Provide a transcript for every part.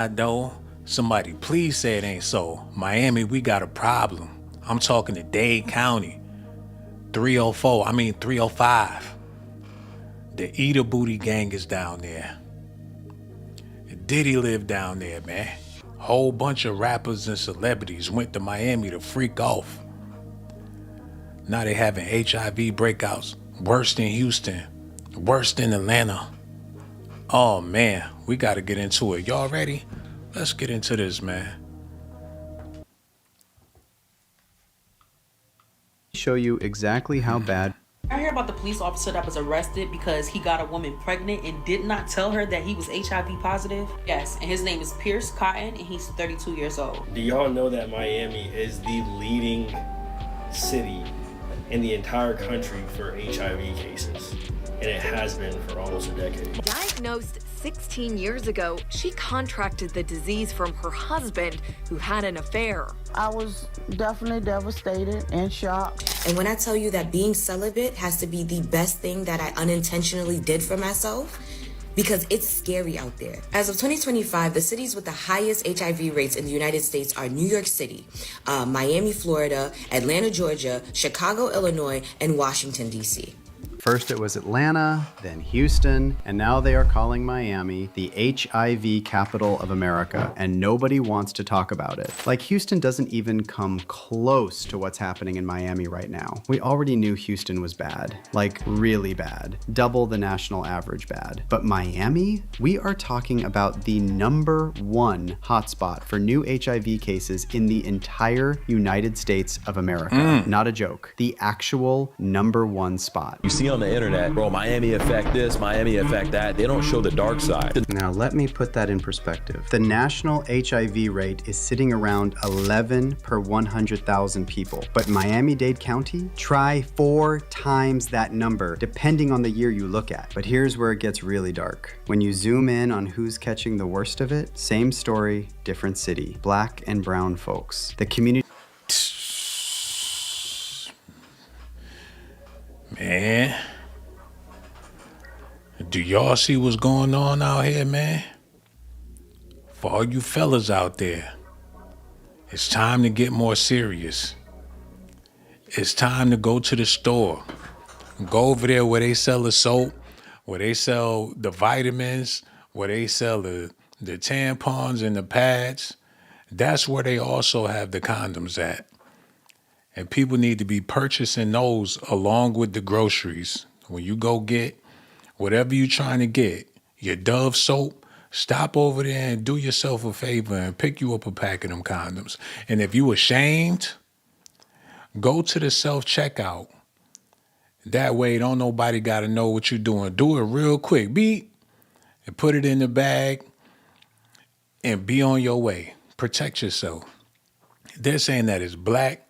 I know. Somebody please say it ain't so. Miami, we got a problem. I'm talking to Dade County. 305. The Eater Booty Gang is down there. Diddy lived down there, man. Whole bunch of rappers and celebrities went to Miami to freak off. Now they having HIV breakouts. Worse than Houston. Worse than Atlanta. Oh man, we gotta get into it. Y'all ready? Let's get into this, man. Show you exactly how bad. I hear about the police officer that was arrested because he got a woman pregnant and did not tell her that he was HIV positive. Yes, and his name is Pierce Cotton, and he's 32 years old. Do y'all know that Miami is the leading city in the entire country for HIV cases? And it has been for almost a decade. Diagnosed 16 years ago, she contracted the disease from her husband, who had an affair. I was definitely devastated and shocked. And when I tell you that being celibate has to be the best thing that I unintentionally did for myself, because it's scary out there. As of 2025, the cities with the highest HIV rates in the United States are New York City, Miami, Florida, Atlanta, Georgia, Chicago, Illinois, and Washington, D.C. First it was Atlanta, then Houston, and now they are calling Miami the HIV capital of America, and nobody wants to talk about it. Like, Houston doesn't even come close to what's happening in Miami right now. We already knew Houston was bad, like really bad, double the national average bad. But Miami? We are talking about the #1 hotspot for new HIV cases in the entire United States of America. Not a joke. The actual #1 spot. You see on the internet, bro, Miami effect this, Miami effect that. They don't show the dark side. Now let me put that in perspective. The national HIV rate is sitting around 11 per 100,000 people. But Miami-Dade County, try 4 times that number, depending on the year you look at. But here's where it gets really dark. When you zoom in on who's catching the worst of it, same story, different city. Black and brown folks. The community. Man, do y'all see what's going on out here, man? For all you fellas out there, it's time to get more serious. It's time to go to the store. Go over there where they sell the soap, where they sell the vitamins, where they sell the tampons and the pads. That's where they also have the condoms at. And people need to be purchasing those along with the groceries. When you go get whatever you're trying to get, your Dove soap, stop over there and do yourself a favor and pick you up a pack of them condoms. And if you ashamed, go to the self-checkout. That way, don't nobody got to know what you're doing. Do it real quick. Beep, and put it in the bag and be on your way. Protect yourself. They're saying that it's black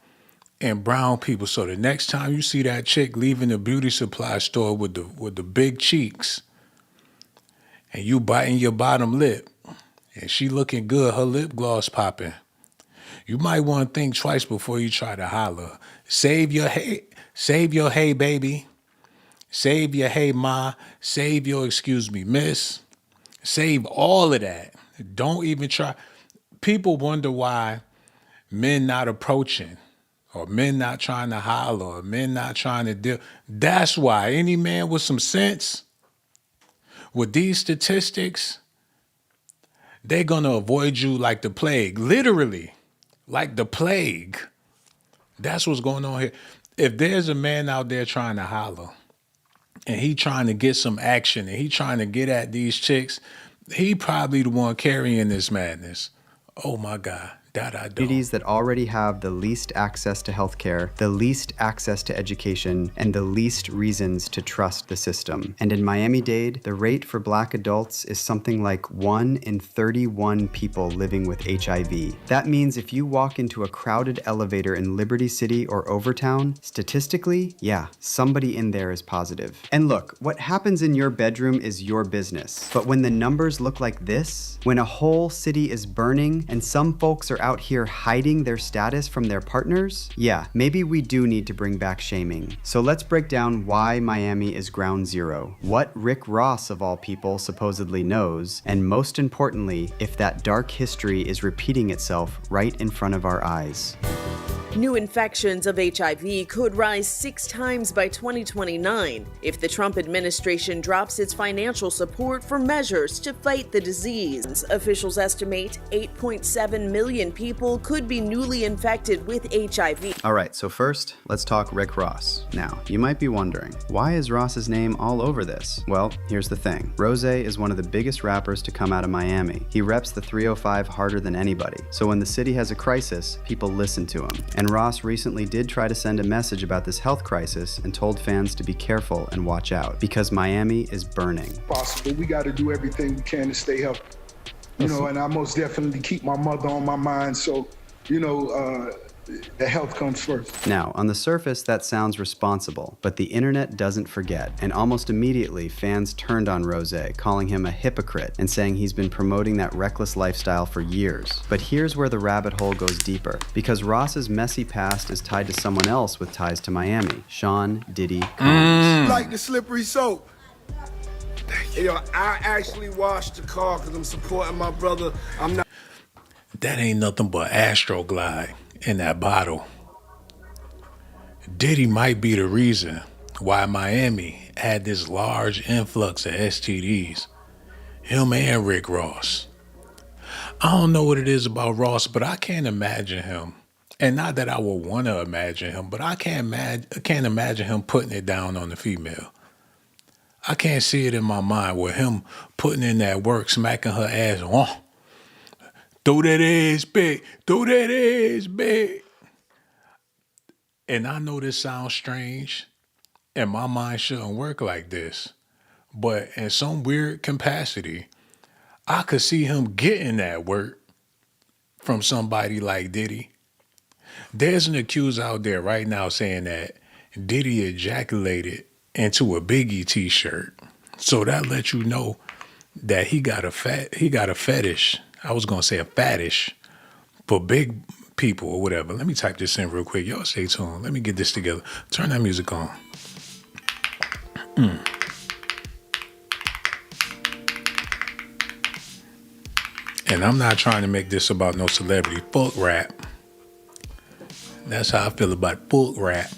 and brown people. So the next time you see that chick leaving the beauty supply store with the big cheeks and you biting your bottom lip and she looking good, her lip gloss popping, you might want to think twice before you try to holler. Save your hey baby. Save your hey ma. Save your excuse me miss. Save all of that. Don't even try. People wonder why men not approaching, or men not trying to holler, or men not trying to deal. That's why any man with some sense, with these statistics, they're going to avoid you like the plague. Literally, like the plague. That's what's going on here. If there's a man out there trying to holler, and he trying to get some action, and he trying to get at these chicks, he probably the one carrying this madness. Oh my God. Communities that already have the least access to healthcare, the least access to education, and the least reasons to trust the system. And in Miami-Dade, the rate for Black adults is something like 1 in 31 people living with HIV. That means if you walk into a crowded elevator in Liberty City or Overtown, statistically, yeah, somebody in there is positive. And look, what happens in your bedroom is your business. But when the numbers look like this, when a whole city is burning and some folks are are out here hiding their status from their partners, yeah, maybe we do need to bring back shaming. So let's break down why Miami is ground zero, what Rick Ross of all people supposedly knows, and most importantly, if that dark history is repeating itself right in front of our eyes. New infections of HIV could rise 6 times by 2029 if the Trump administration drops its financial support for measures to fight the disease. Officials estimate 8.7 million people could be newly infected with HIV. All right, so first, let's talk Rick Ross. Now, you might be wondering, why is Ross's name all over this? Well, here's the thing. Rose is one of the biggest rappers to come out of Miami. He reps the 305 harder than anybody. So when the city has a crisis, people listen to him. And Ross recently did try to send a message about this health crisis and told fans to be careful and watch out because Miami is burning. Possible. We got to do everything we can to stay healthy. You know, and I most definitely keep my mother on my mind. So, you know, the health comes first. Now, on the surface, that sounds responsible, but the internet doesn't forget, and almost immediately fans turned on Rose, calling him a hypocrite and saying he's been promoting that reckless lifestyle for years. But here's where the rabbit hole goes deeper, because Ross's messy past is tied to someone else with ties to Miami, Sean Diddy Combs. Like the slippery soap. You know, I actually washed the car because I'm supporting my brother. I'm not. That ain't nothing but Astroglide in that bottle. Diddy might be the reason why Miami had this large influx of STDs. Him and Rick Ross. I don't know what it is about Ross, but I can't imagine him. And not that I would want to imagine him, but I can't imagine him putting it down on the female. I can't see it in my mind with him putting in that work, smacking her ass. Oh, throw that ass back. Throw that ass back. And I know this sounds strange, and my mind shouldn't work like this. But in some weird capacity, I could see him getting that work from somebody like Diddy. There's an accuser out there right now saying that Diddy ejaculated into a Biggie t-shirt. So that lets you know that he got a fetish. I was gonna say a fetish for big people or whatever. Let me type this in real quick. Y'all stay tuned. Let me get this together. Turn that music on. And I'm not trying to make this about no celebrity. Fuck rap. That's how I feel about fuck rap.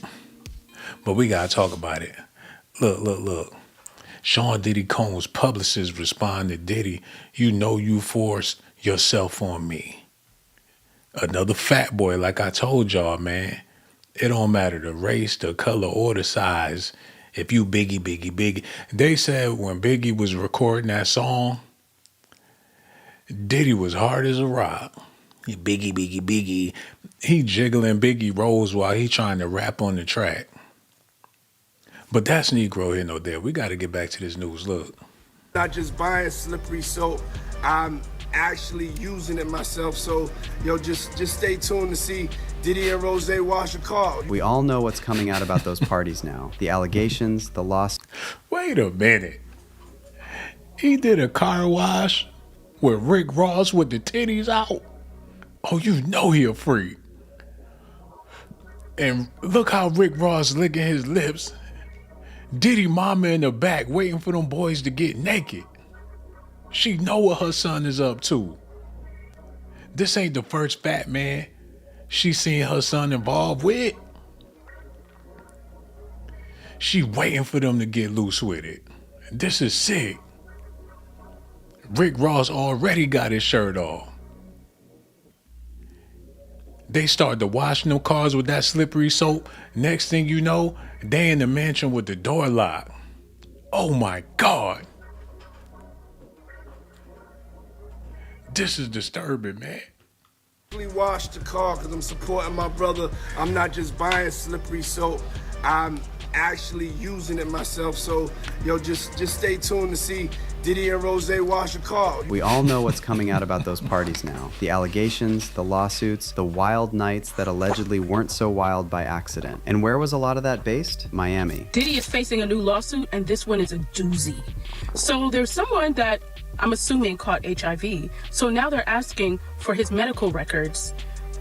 But we gotta talk about it. Look. Sean Diddy Combs' publicist responded, Diddy, you know you forced yourself on me. Another fat boy, like I told y'all, man. It don't matter the race, the color, or the size. If you Biggie. They said when Biggie was recording that song, Diddy was hard as a rock. Biggie. He jiggling Biggie rolls while he trying to rap on the track. But that's Negro here, no there. We got to get back to this news. Look. Not just buying slippery soap. I'm actually using it myself. So, yo, just stay tuned to see Diddy and Rose wash a car. We all know what's coming out about those parties now. The allegations, the loss. Wait a minute. He did a car wash with Rick Ross with the titties out. Oh, you know he a freak. And look how Rick Ross licking his lips. Diddy mama in the back waiting for them boys to get naked. She know what her son is up to. This ain't the first fat man she seen her son involved with. She waiting for them to get loose with it. This is sick. Rick Ross already got his shirt off. They start to wash them cars with that slippery soap. Next thing you know, they in the mansion with the door locked. Oh my God. This is disturbing, man. I washed the car because I'm supporting my brother. I'm not just buying slippery soap. I'm actually using it myself. So, yo, just stay tuned to see Diddy and Rose wash your car. We all know what's coming out about those parties now. The allegations, the lawsuits, the wild nights that allegedly weren't so wild by accident. And where was a lot of that based? Miami. Diddy is facing a new lawsuit, and this one is a doozy. So there's someone that I'm assuming caught HIV. So now they're asking for his medical records,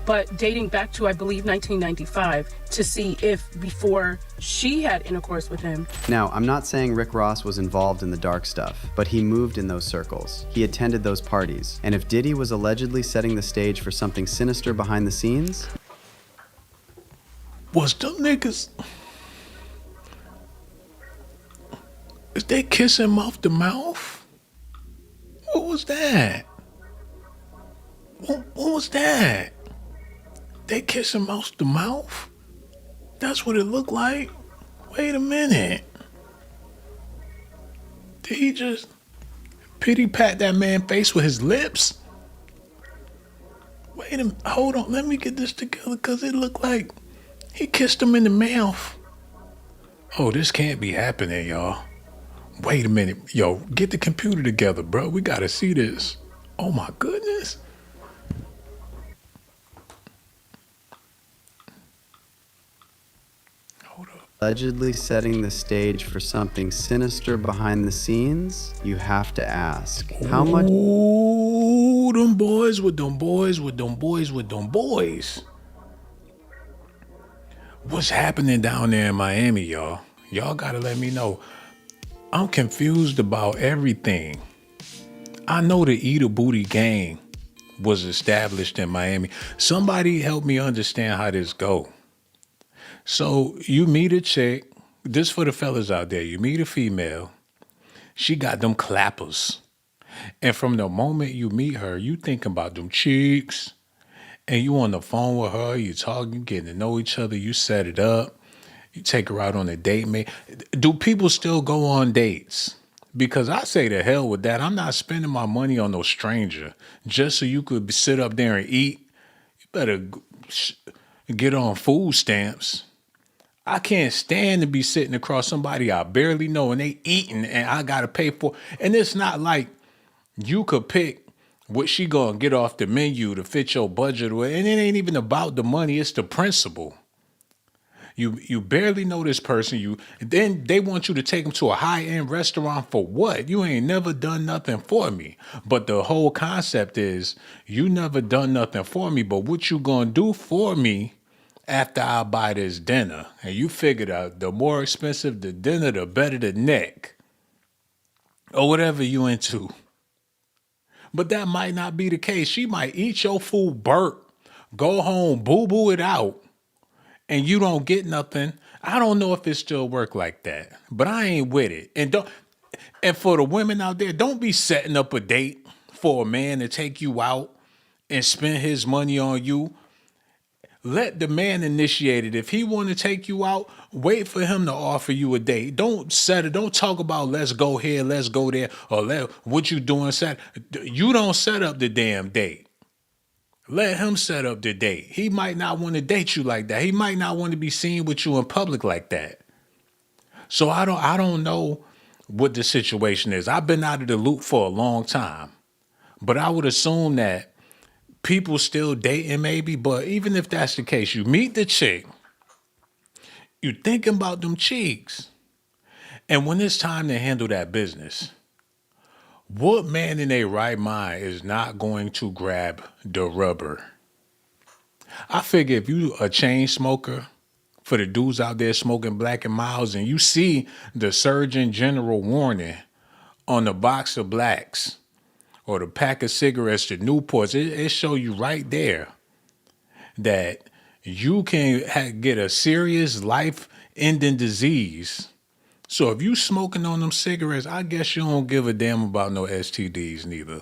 but dating back to, I believe, 1995, to see if before she had intercourse with him. Now, I'm not saying Rick Ross was involved in the dark stuff, but he moved in those circles. He attended those parties. And if Diddy was allegedly setting the stage for something sinister behind the scenes, was them niggas, is they kissing mouth to mouth? What was that? What was that? They kissing mouth to mouth? That's what it looked like? Wait a minute. Did he just pity pat that man's face with his lips? Wait a minute, hold on, let me get this together, because it looked like he kissed him in the mouth. Oh, this can't be happening, y'all. Wait a minute. Yo, get the computer together, bro. We gotta see this. Oh my goodness. allegedly setting the stage for something sinister behind the scenes, you have to ask, how much... Ooh, them boys with them boys with them boys with them boys. What's happening down there in Miami, y'all? Y'all gotta let me know. I'm confused about everything. I know the Eat a Booty gang was established in Miami. Somebody help me understand how this go. So you meet a chick, this for the fellas out there, you meet a female, she got them clappers. And from the moment you meet her, you thinking about them cheeks, and you on the phone with her, you talking, you getting to know each other, you set it up, you take her out on a date, man. Do people still go on dates? Because I say to hell with that. I'm not spending my money on no stranger just so you could sit up there and eat. You better get on food stamps. I can't stand to be sitting across somebody I barely know and they eating and I got to pay for. And it's not like you could pick what she gonna get off the menu to fit your budget. And it ain't even about the money. It's the principle. You barely know this person. Then they want you to take them to a high-end restaurant for what? You ain't never done nothing for me. But the whole concept is you never done nothing for me, but what you gonna do for me after I buy this dinner? And you figured out the more expensive the dinner, the better the neck. Or whatever you into. But that might not be the case. She might eat your food, burp, go home, boo-boo it out. And you don't get nothing. I don't know if it still work like that, but I ain't with it. And for the women out there, don't be setting up a date for a man to take you out and spend his money on you. Let the man initiate it. If he want to take you out, wait for him to offer you a date. Don't talk about let's go here, let's go there, or what you doing. You don't set up the damn date. Let him set up the date. He might not want to date you like that. He might not want to be seen with you in public like that. So I don't know what the situation is. I've been out of the loop for a long time. But I would assume that people still dating maybe. But even if that's the case, you meet the chick. You thinking about them cheeks. And when it's time to handle that business, what man in their right mind is not going to grab the rubber? I figure if you a chain smoker, for the dudes out there smoking Black and Milds, and you see the Surgeon General warning on the box of Blacks or the pack of cigarettes, the Newports, it show you right there that you can get a serious life-ending disease. So if you smoking on them cigarettes, I guess you don't give a damn about no STDs neither.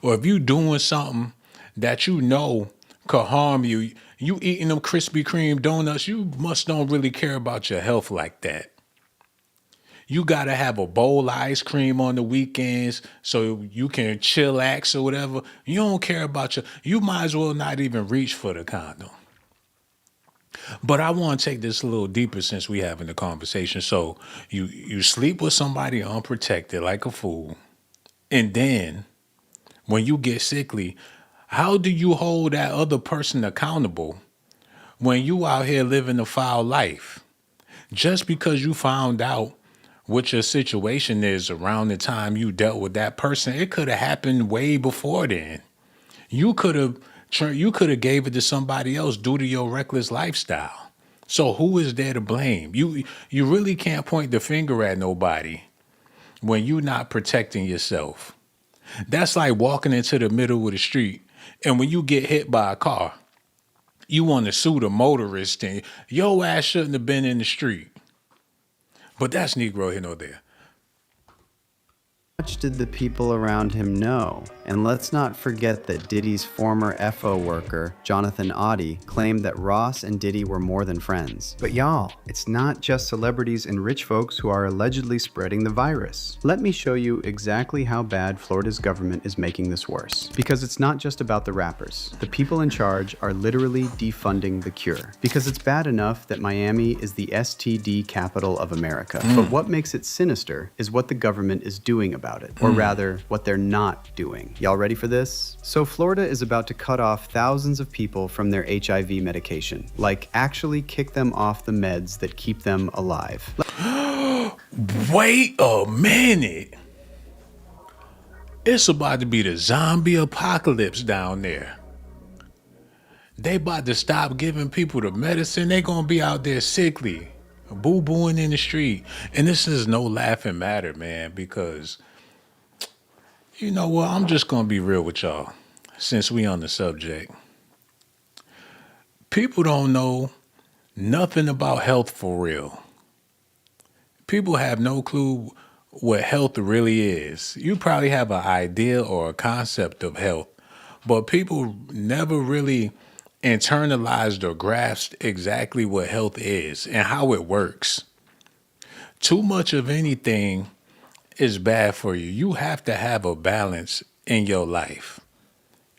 Or if you doing something that you know could harm you, you eating them Krispy Kreme donuts, you must don't really care about your health like that. You got to have a bowl of ice cream on the weekends so you can chillax or whatever. You don't care about you might as well not even reach for the condom. But I want to take this a little deeper since we having the conversation. So you sleep with somebody unprotected like a fool, and then when you get sickly, how do you hold that other person accountable when you out here living a foul life? Just because you found out what your situation is around the time you dealt with that person, it could have happened way before then. You could have gave it to somebody else due to your reckless lifestyle. So who is there to blame? You really can't point the finger at nobody when you're not protecting yourself. That's like walking into the middle of the street, and when you get hit by a car, you want to sue the motorist and your ass shouldn't have been in the street. But that's Negro here nor there. How much did the people around him know? And let's not forget that Diddy's former FO worker, Jonathan Oddie, claimed that Ross and Diddy were more than friends. But y'all, it's not just celebrities and rich folks who are allegedly spreading the virus. Let me show you exactly how bad Florida's government is making this worse. Because it's not just about the rappers. The people in charge are literally defunding the cure. Because it's bad enough that Miami is the STD capital of America. But what makes it sinister is what the government is doing about it, or rather, what they're not doing. Y'all ready for this? So Florida is about to cut off thousands of people from their HIV medication, like actually kick them off the meds that keep them alive. Wait a minute. It's about to be the zombie apocalypse down there. They about to stop giving people the medicine. They gonna be out there sickly, boo-booing in the street. And this is no laughing matter, man, because you know what? I'm just going to be real with y'all since we on the subject. People don't know nothing about health for real. People have no clue what health really is. You probably have an idea or a concept of health, but people never really internalized or grasped exactly what health is and how it works. Too much of anything is bad for you. You have to have a balance in your life.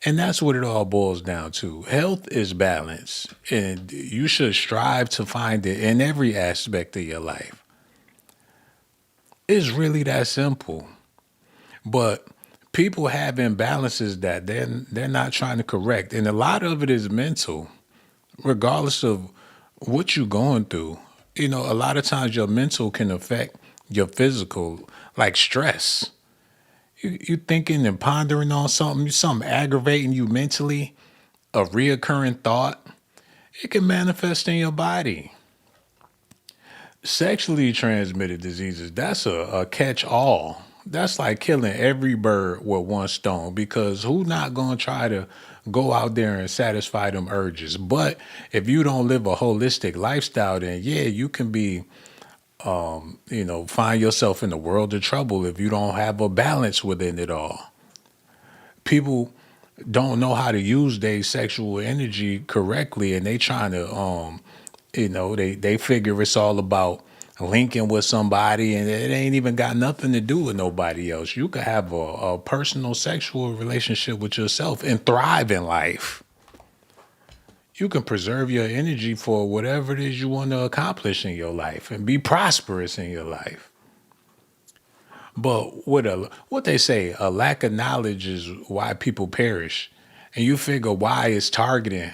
And that's what it all boils down to. Health is balance, and you should strive to find it in every aspect of your life. It's really that simple. But people have imbalances that they're not trying to correct. And a lot of it is mental, regardless of what you're going through. You know, a lot of times your mental can affect your physical, like stress. You thinking and pondering on something aggravating you mentally, a reoccurring thought, it can manifest in your body. Sexually transmitted diseases, that's a catch-all. That's like killing every bird with one stone, because who not going to try to go out there and satisfy them urges? But if you don't live a holistic lifestyle, then yeah, you can be find yourself in a world of trouble if you don't have a balance within it all. People don't know how to use their sexual energy correctly, and they trying to, they figure it's all about linking with somebody, and it ain't even got nothing to do with nobody else. You could have a personal sexual relationship with yourself and thrive in life. You can preserve your energy for whatever it is you want to accomplish in your life and be prosperous in your life. But what they say, a lack of knowledge is why people perish. And you figure why it's targeting.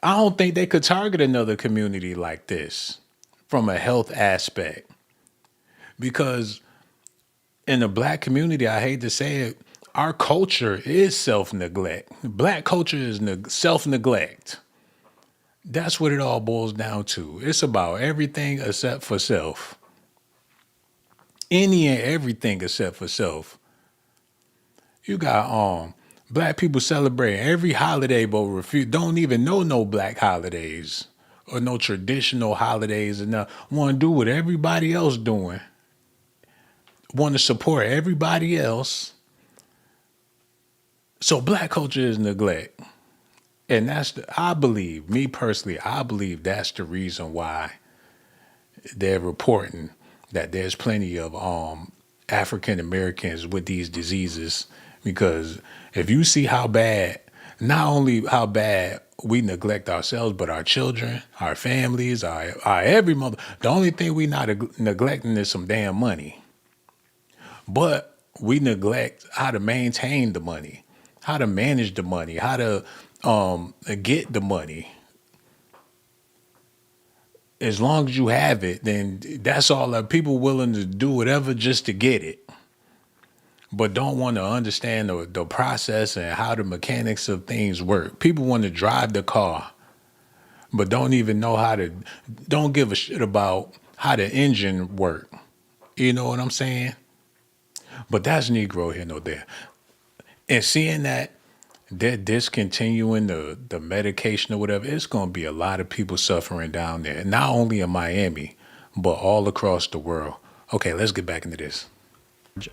I don't think they could target another community like this from a health aspect. Because in the black community, I hate to say it, our culture is self-neglect. Black culture is self-neglect. That's what it all boils down to. It's about everything except for self. Any and everything except for self. You got black people celebrating every holiday, but don't even know no black holidays or no traditional holidays, and want to do what everybody else doing. Want to support everybody else. So black culture is neglect. And I believe that's the reason why they're reporting that there's plenty of African Americans with these diseases. Because if you see how bad not only how bad we neglect ourselves, but our children, our families, our every mother. The only thing we not neglecting is some damn money. But we neglect how to maintain the money, how to manage the money, how to get the money. As long as you have it, then that's all that people willing to do whatever just to get it. But don't want to understand the process and how the mechanics of things work. People want to drive the car, but don't even know don't give a shit about how the engine work. You know what I'm saying? But that's Negro here, no there. And seeing that they're discontinuing the medication or whatever, it's going to be a lot of people suffering down there, not only in Miami, but all across the world. Okay, let's get back into this.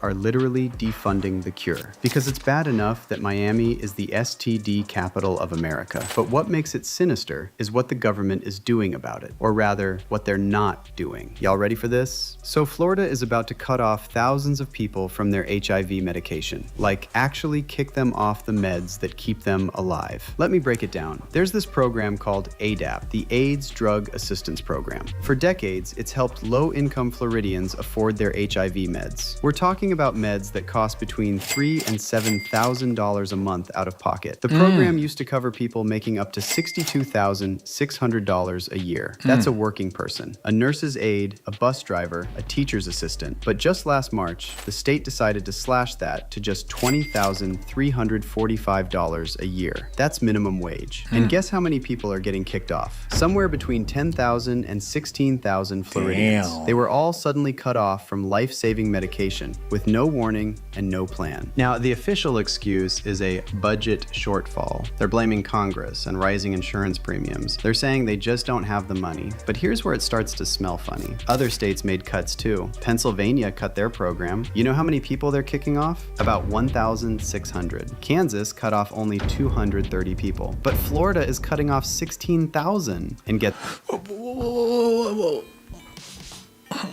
Are literally defunding the cure. Because it's bad enough that Miami is the STD capital of America. But what makes it sinister is what the government is doing about it. Or rather, what they're not doing. Y'all ready for this? So Florida is about to cut off thousands of people from their HIV medication. Like, actually kick them off the meds that keep them alive. Let me break it down. There's this program called ADAP, the AIDS Drug Assistance Program. For decades, it's helped low-income Floridians afford their HIV meds. We're talking about meds that cost between $3,000 and $7,000 a month out of pocket. The program used to cover people making up to $62,600 a year. That's a working person, a nurse's aide, a bus driver, a teacher's assistant. But just last March, the state decided to slash that to just $20,345 a year. That's minimum wage. And guess how many people are getting kicked off? Somewhere between 10,000 and 16,000 Floridians. Damn. They were all suddenly cut off from life-saving medication with no warning and no plan. Now, the official excuse is a budget shortfall. They're blaming Congress and rising insurance premiums. They're saying they just don't have the money. But here's where it starts to smell funny. Other states made cuts too. Pennsylvania cut their program. You know how many people they're kicking off? About 1,600. Kansas cut off only 230 people. But Florida is cutting off 16,000. And get... Whoa.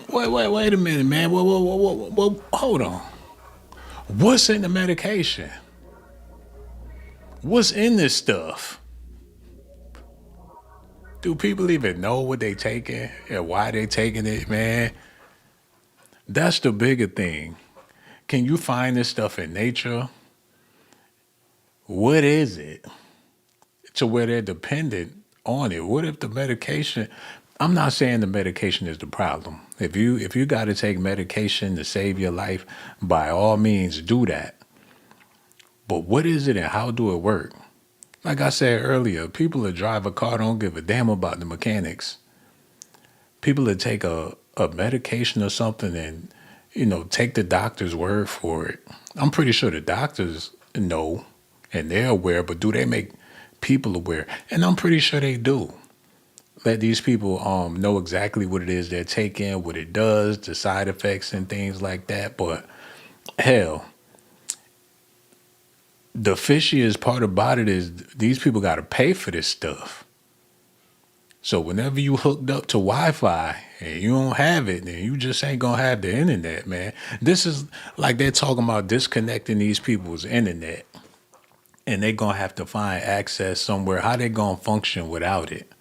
Wait a minute, man. Whoa, hold on. What's in the medication? What's in this stuff? Do people even know what they taking and why they taking it, man? That's the bigger thing. Can you find this stuff in nature? What is it? To where they're dependent on it. What if the medication... I'm not saying the medication is the problem. If you got to take medication to save your life, by all means do that. But what is it and how do it work? Like I said earlier, people that drive a car don't give a damn about the mechanics. People that take a medication or something and, take the doctor's word for it. I'm pretty sure the doctors know and they're aware, but do they make people aware? And I'm pretty sure they do. Let these people know exactly what it is they're taking, what it does, the side effects and things like that. But hell, the fishiest part about it is these people got to pay for this stuff. So whenever you hooked up to Wi-Fi and you don't have it, then you just ain't going to have the internet, man. This is like they're talking about disconnecting these people's internet. And they're going to have to find access somewhere. How they going to function without it?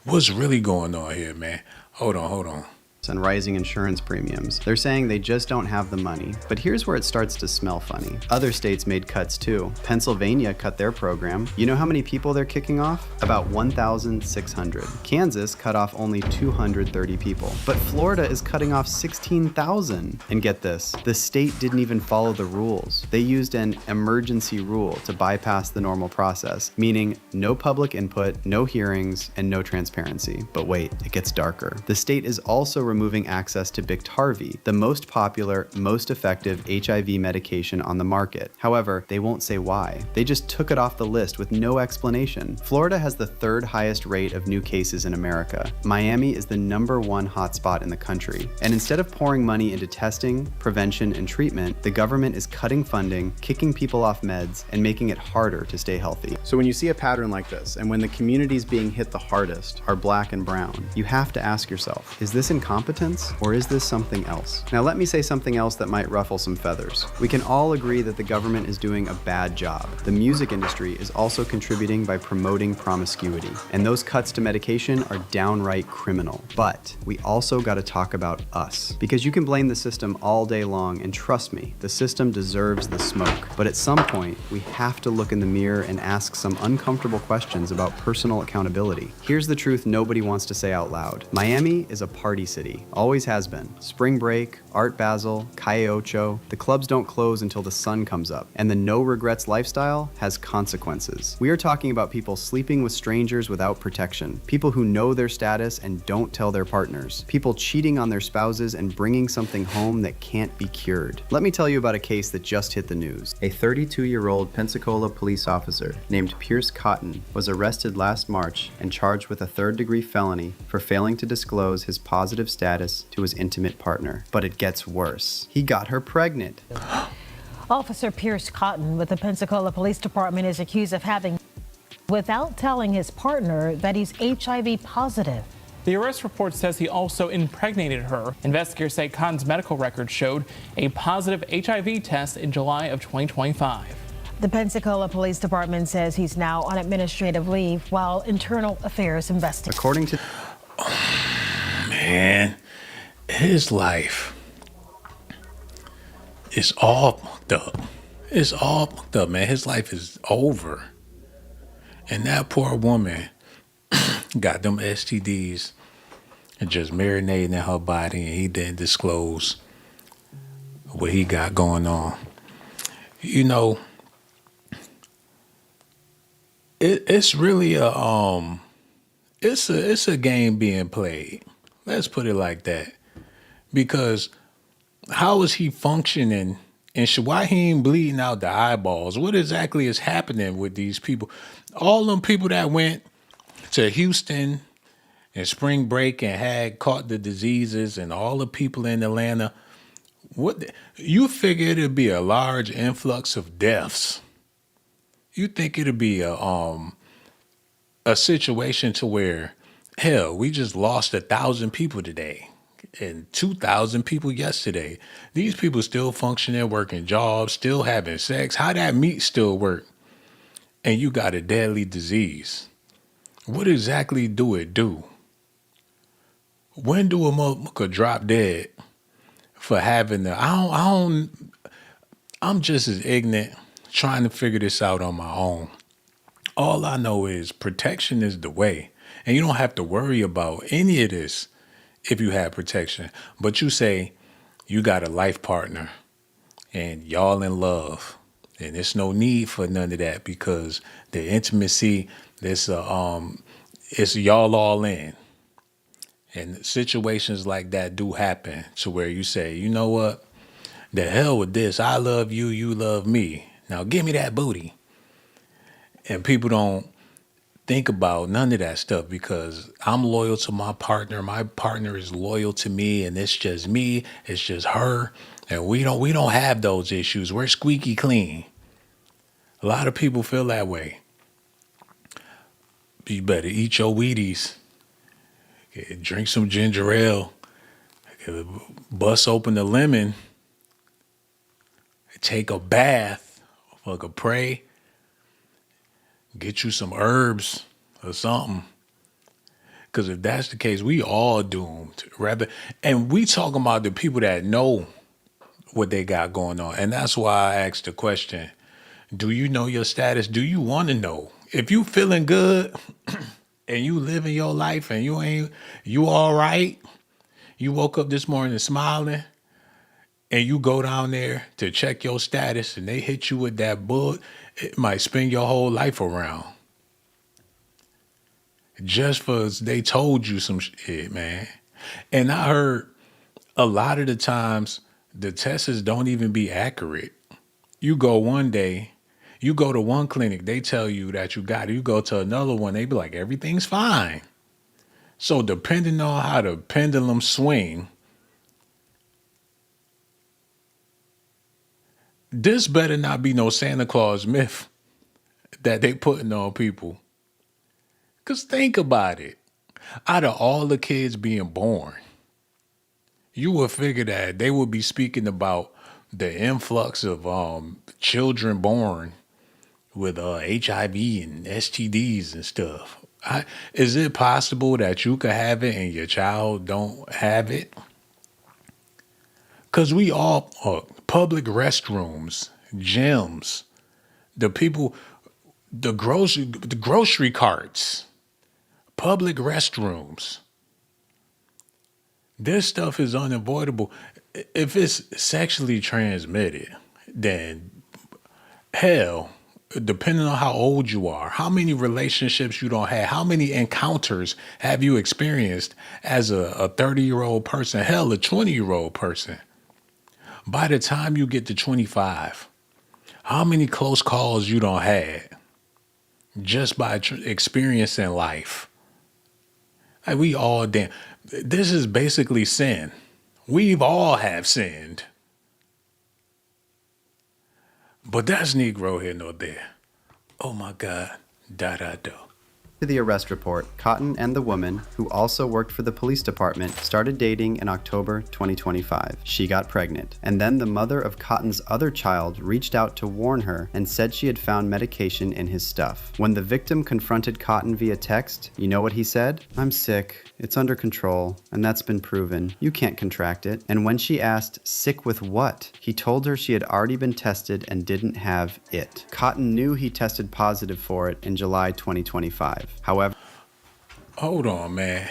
What's really going on here, man? Hold on. And rising insurance premiums. They're saying they just don't have the money. But here's where it starts to smell funny. Other states made cuts too. Pennsylvania cut their program. You know how many people they're kicking off? About 1,600. Kansas cut off only 230 people. But Florida is cutting off 16,000. And get this, the state didn't even follow the rules. They used an emergency rule to bypass the normal process, meaning no public input, no hearings, and no transparency. But wait, it gets darker. The state is also removing access to Biktarvy, the most popular, most effective HIV medication on the market. However, they won't say why. They just took it off the list with no explanation. Florida has the third highest rate of new cases in America. Miami is the #1 hotspot in the country. And instead of pouring money into testing, prevention, and treatment, the government is cutting funding, kicking people off meds, and making it harder to stay healthy. So when you see a pattern like this, and when the communities being hit the hardest are Black and brown, you have to ask yourself, is this incompetence incompetence, or is this something else? Now let me say something else that might ruffle some feathers. We can all agree that the government is doing a bad job. The music industry is also contributing by promoting promiscuity, and those cuts to medication are downright criminal. But we also gotta talk about us, because you can blame the system all day long, and trust me, the system deserves the smoke. But at some point, we have to look in the mirror and ask some uncomfortable questions about personal accountability. Here's the truth nobody wants to say out loud. Miami is a party city, always has been. Spring Break, Art Basel, Calle Ocho, the clubs don't close until the sun comes up, and the no regrets lifestyle has consequences. We are talking about people sleeping with strangers without protection, people who know their status and don't tell their partners, people cheating on their spouses and bringing something home that can't be cured. Let me tell you about a case that just hit the news. A 32-year-old Pensacola police officer named Pierce Cotton was arrested last March and charged with a third-degree felony for failing to disclose his positive status to his intimate partner. But it gets worse. He got her pregnant. Officer Pierce Cotton with the Pensacola Police Department is accused of having without telling his partner that he's HIV positive. The arrest report says he also impregnated her. Investigators say Cotton's medical record showed a positive HIV test in July of 2025. The Pensacola Police Department says he's now on administrative leave while Internal Affairs investigates. According to... Man, his life is all fucked up. It's all fucked up, man. His life is over. And that poor woman got them STDs and just marinating in her body, and he didn't disclose what he got going on. You know, it's really it's a game being played. Let's put it like that. Because how is he functioning, and why he ain't bleeding out the eyeballs? What exactly is happening with these people? All them people that went to Houston and spring break and had caught the diseases, and all the people in Atlanta, you figure it'd be a large influx of deaths. You think it'd be a situation to where, hell, we just lost 1,000 people today and 2,000 people yesterday. These people still functioning, working jobs, still having sex. How that meat still work? And you got a deadly disease. What exactly do it do? When do a motherfucker drop dead for having the... I'm just as ignorant trying to figure this out on my own. All I know is protection is the way. And you don't have to worry about any of this if you have protection. But you say you got a life partner and y'all in love. And there's no need for none of that, because the intimacy, it's y'all all in. And situations like that do happen to where you say, you know what? The hell with this. I love you, you love me. Now give me that booty. And people don't think about none of that stuff, because I'm loyal to my partner is loyal to me, and it's just me, it's just her. And we don't have those issues. We're squeaky clean. A lot of people feel that way. You better eat your Wheaties. Drink some ginger ale. Bust open the lemon. Take a bath. Fucking pray. Get you some herbs or something. Because if that's the case, we all doomed. And we talking about the people that know what they got going on. And that's why I asked the question, do you know your status? Do you want to know? If you feeling good and you living your life and you all right, you woke up this morning smiling, and you go down there to check your status and they hit you with that bullet, it might spin your whole life around. Just for they told you some shit, man. And I heard a lot of the times the tests don't even be accurate. You go one day, you go to one clinic, they tell you that you got it. You go to another one, they be like, everything's fine. So depending on how the pendulum swing, this better not be no Santa Claus myth that they putting on people. Because think about it. Out of all the kids being born, you would figure that they would be speaking about the influx of children born with HIV and STDs and stuff. Is it possible that you could have it and your child don't have it? Because we all, public restrooms, gyms, the people, the grocery carts, public restrooms. This stuff is unavoidable. If it's sexually transmitted, then hell, depending on how old you are, how many relationships you don't have, how many encounters have you experienced as a 30-year-old person, hell, a 20-year-old person. By the time you get to 25, how many close calls you don't have just by experiencing life? Like we all this is basically sin. We've all have sinned. But that's Negro here nor there. Oh my God. Da. To the arrest report, Cotton and the woman, who also worked for the police department, started dating in October 2025. She got pregnant. And then the mother of Cotton's other child reached out to warn her and said she had found medication in his stuff. When the victim confronted Cotton via text, you know what he said? "I'm sick. It's under control, and that's been proven. You can't contract it." And when she asked, sick with what? He told her she had already been tested and didn't have it. Cotton knew he tested positive for it in July 2025. However, hold on, man.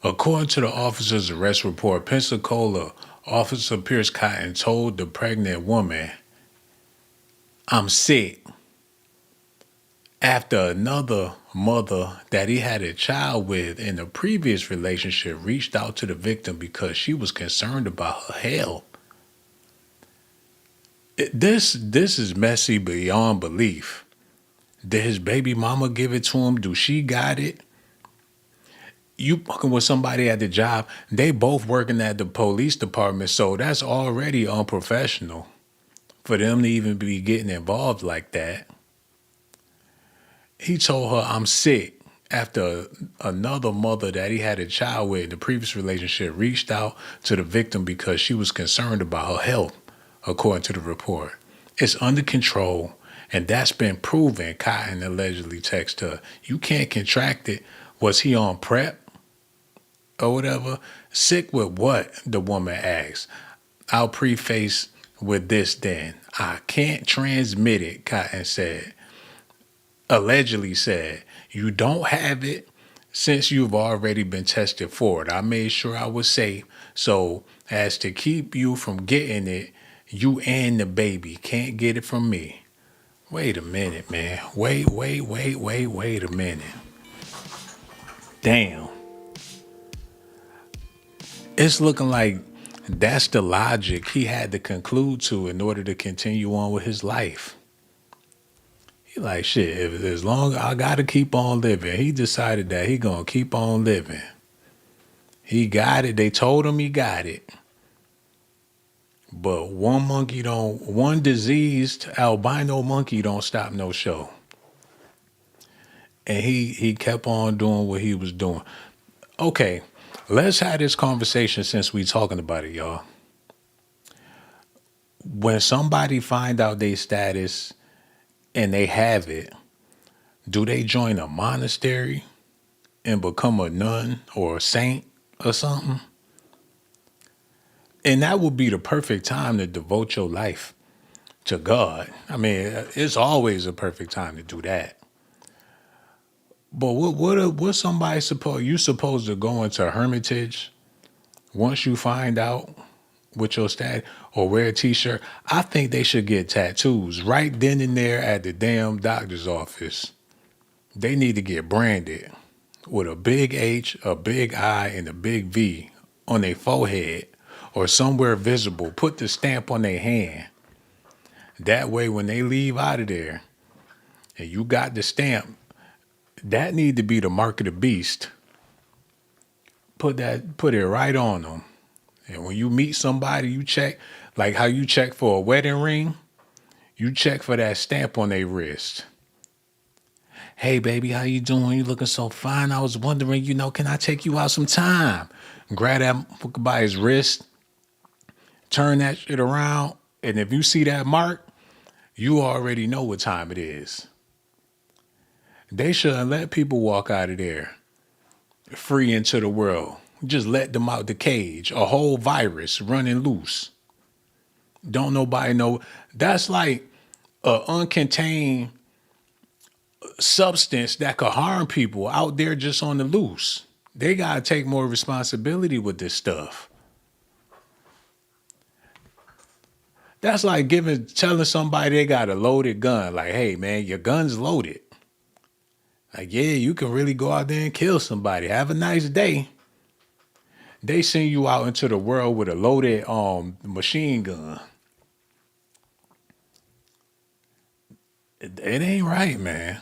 According to the officer's arrest report, Pensacola Officer Pierce Cotton told the pregnant woman, "I'm sick," after another mother that he had a child with in a previous relationship reached out to the victim because she was concerned about her health. This is messy beyond belief. Did his baby mama give it to him? Do she got it? You fucking with somebody at the job, they both working at the police department, so that's already unprofessional for them to even be getting involved like that. He told her, "I'm sick," after another mother that he had a child with in the previous relationship reached out to the victim because she was concerned about her health, according to the report. It's under control, and that's been proven, Cotton allegedly texted her. You can't contract it. Was he on PrEP or whatever? Sick with what? The woman asked. I'll preface with this then. I can't transmit it, Cotton said. Allegedly said, you don't have it since you've already been tested for it. I made sure I was safe so as to keep you from getting it, you and the baby can't get it from me. Wait a minute, man. Wait a minute. Damn. It's looking like that's the logic he had to conclude to in order to continue on with his life. He like, shit, if as long as I gotta keep on living, he decided that he gonna keep on living. He got it. They told him he got it. But one diseased albino monkey don't stop no show. And he kept on doing what he was doing. Okay, let's have this conversation since we talking about it, y'all. When somebody find out their status and they have it, do they join a monastery and become a nun or a saint or something? And that would be the perfect time to devote your life to God. I mean, it's always a perfect time to do that. But what somebody you supposed to go into a hermitage once you find out with your status or wear a t-shirt? I think they should get tattoos right then and there at the damn doctor's office. They need to get branded with a big H, a big I, and a big V on their forehead or somewhere visible. Put the stamp on their hand. That way when they leave out of there and you got the stamp, that need to be the mark of the beast. Put it right on them. And when you meet somebody, you check, like how you check for a wedding ring, you check for that stamp on their wrist. Hey, baby, how you doing? You looking so fine. I was wondering, can I take you out sometime? Grab that motherfucker by his wrist, turn that shit around, and if you see that mark, you already know what time it is. They shouldn't let people walk out of there free into the world. Just let them out the cage. A whole virus running loose. Don't nobody know. That's like an uncontained substance that could harm people out there just on the loose. They got to take more responsibility with this stuff. That's like telling somebody they got a loaded gun. Like, hey, man, your gun's loaded. Like, yeah, you can really go out there and kill somebody. Have a nice day. They send you out into the world with a loaded machine gun. It ain't right, man.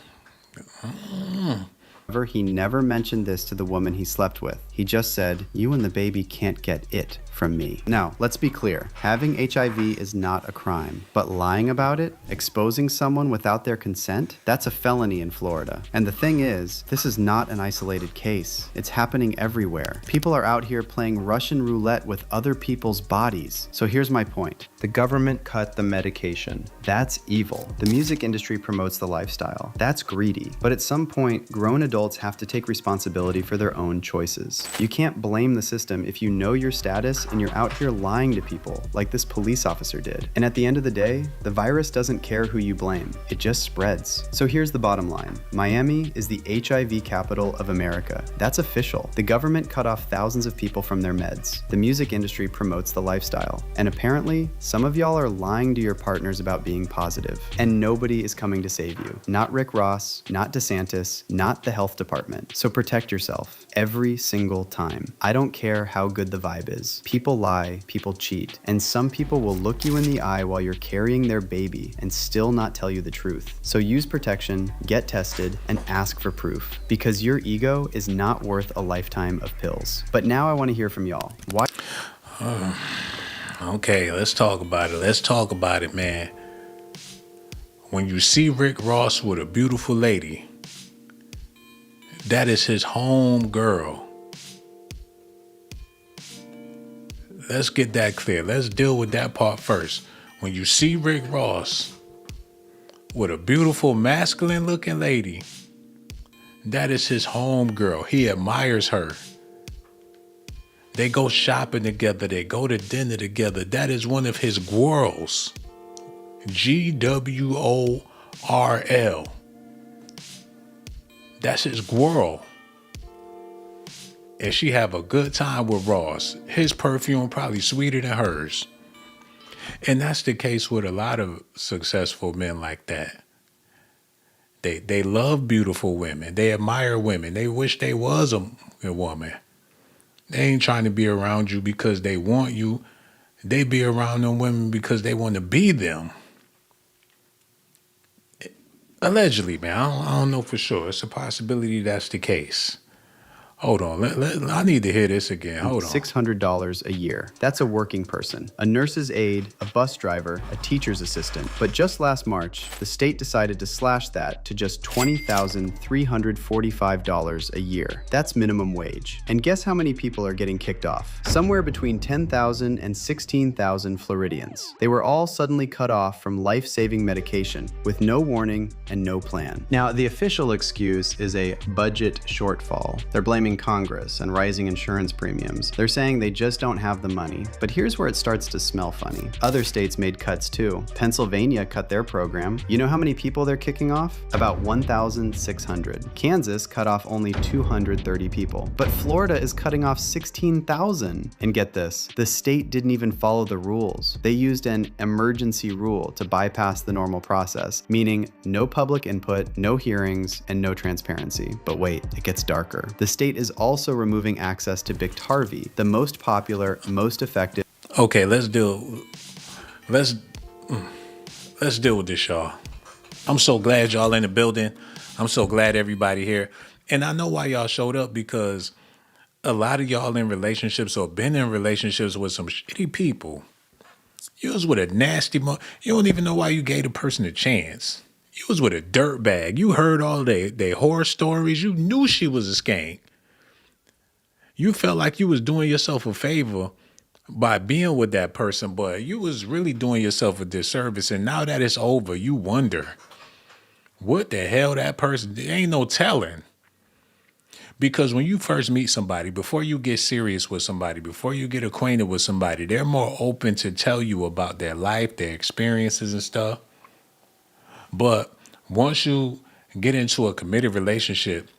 However, he never mentioned this to the woman he slept with. He just said, "You and the baby can't get it from me." Now, let's be clear. Having HIV is not a crime, but lying about it, exposing someone without their consent, that's a felony in Florida. And the thing is, this is not an isolated case. It's happening everywhere. People are out here playing Russian roulette with other people's bodies. So here's my point. The government cut the medication. That's evil. The music industry promotes the lifestyle. That's greedy. But at some point, grown adults have to take responsibility for their own choices. You can't blame the system if you know your status and you're out here lying to people like this police officer did. And at the end of the day, the virus doesn't care who you blame. It just spreads. So here's the bottom line. Miami is the HIV capital of America. That's official. The government cut off thousands of people from their meds. The music industry promotes the lifestyle. And apparently, some of y'all are lying to your partners about being positive. And nobody is coming to save you. Not Rick Ross, not DeSantis, not the health department. So protect yourself every single time. I don't care how good the vibe is. People lie, people cheat, and some people will look you in the eye while you're carrying their baby and still not tell you the truth. So use protection, get tested, and ask for proof, because your ego is not worth a lifetime of pills. But now I want to hear from y'all. Why? Okay, let's talk about it. Let's talk about it, man. When you see Rick Ross with a beautiful lady, that is his home girl. Let's get that clear. Let's deal with that part first. When you see Rick Ross with a beautiful masculine looking lady, that is his home girl. He admires her. They go shopping together. They go to dinner together. That is one of his gwirls. GWORL. That's his gwirl. And she have a good time with Ross. His perfume probably sweeter than hers. And that's the case with a lot of successful men like that. They love beautiful women. They admire women. They wish they was a woman. They ain't trying to be around you because they want you. They be around them women because they want to be them. Allegedly, man. I don't know for sure. It's a possibility that's the case. Hold on. I need to hear this again. Hold on. $600 a year. That's a working person, a nurse's aide, a bus driver, a teacher's assistant. But just last March, the state decided to slash that to just $20,345 a year. That's minimum wage. And guess how many people are getting kicked off? Somewhere between 10,000 and 16,000 Floridians. They were all suddenly cut off from life-saving medication with no warning and no plan. Now, the official excuse is a budget shortfall. They're blaming Congress and rising insurance premiums. They're saying they just don't have the money. But here's where it starts to smell funny. Other states made cuts too. Pennsylvania cut their program. You know how many people they're kicking off? About 1,600. Kansas cut off only 230 people. But Florida is cutting off 16,000. And get this, the state didn't even follow the rules. They used an emergency rule to bypass the normal process, meaning no public input, no hearings, and no transparency. But wait, it gets darker. The state is also removing access to Biktarvy, the most popular, most effective. Okay, let's deal with this, y'all. I'm so glad y'all in the building. I'm so glad everybody here. And I know why y'all showed up, because a lot of y'all in relationships or been in relationships with some shitty people. You was with a nasty you don't even know why you gave the person a chance. You was with a dirt bag. You heard all they horror stories. You knew she was a skank. You felt like you was doing yourself a favor by being with that person, but you was really doing yourself a disservice. And now that it's over, you wonder what the hell that person, there ain't no telling. Because when you first meet somebody, before you get serious with somebody, before you get acquainted with somebody, they're more open to tell you about their life, their experiences and stuff. But once you get into a committed relationship,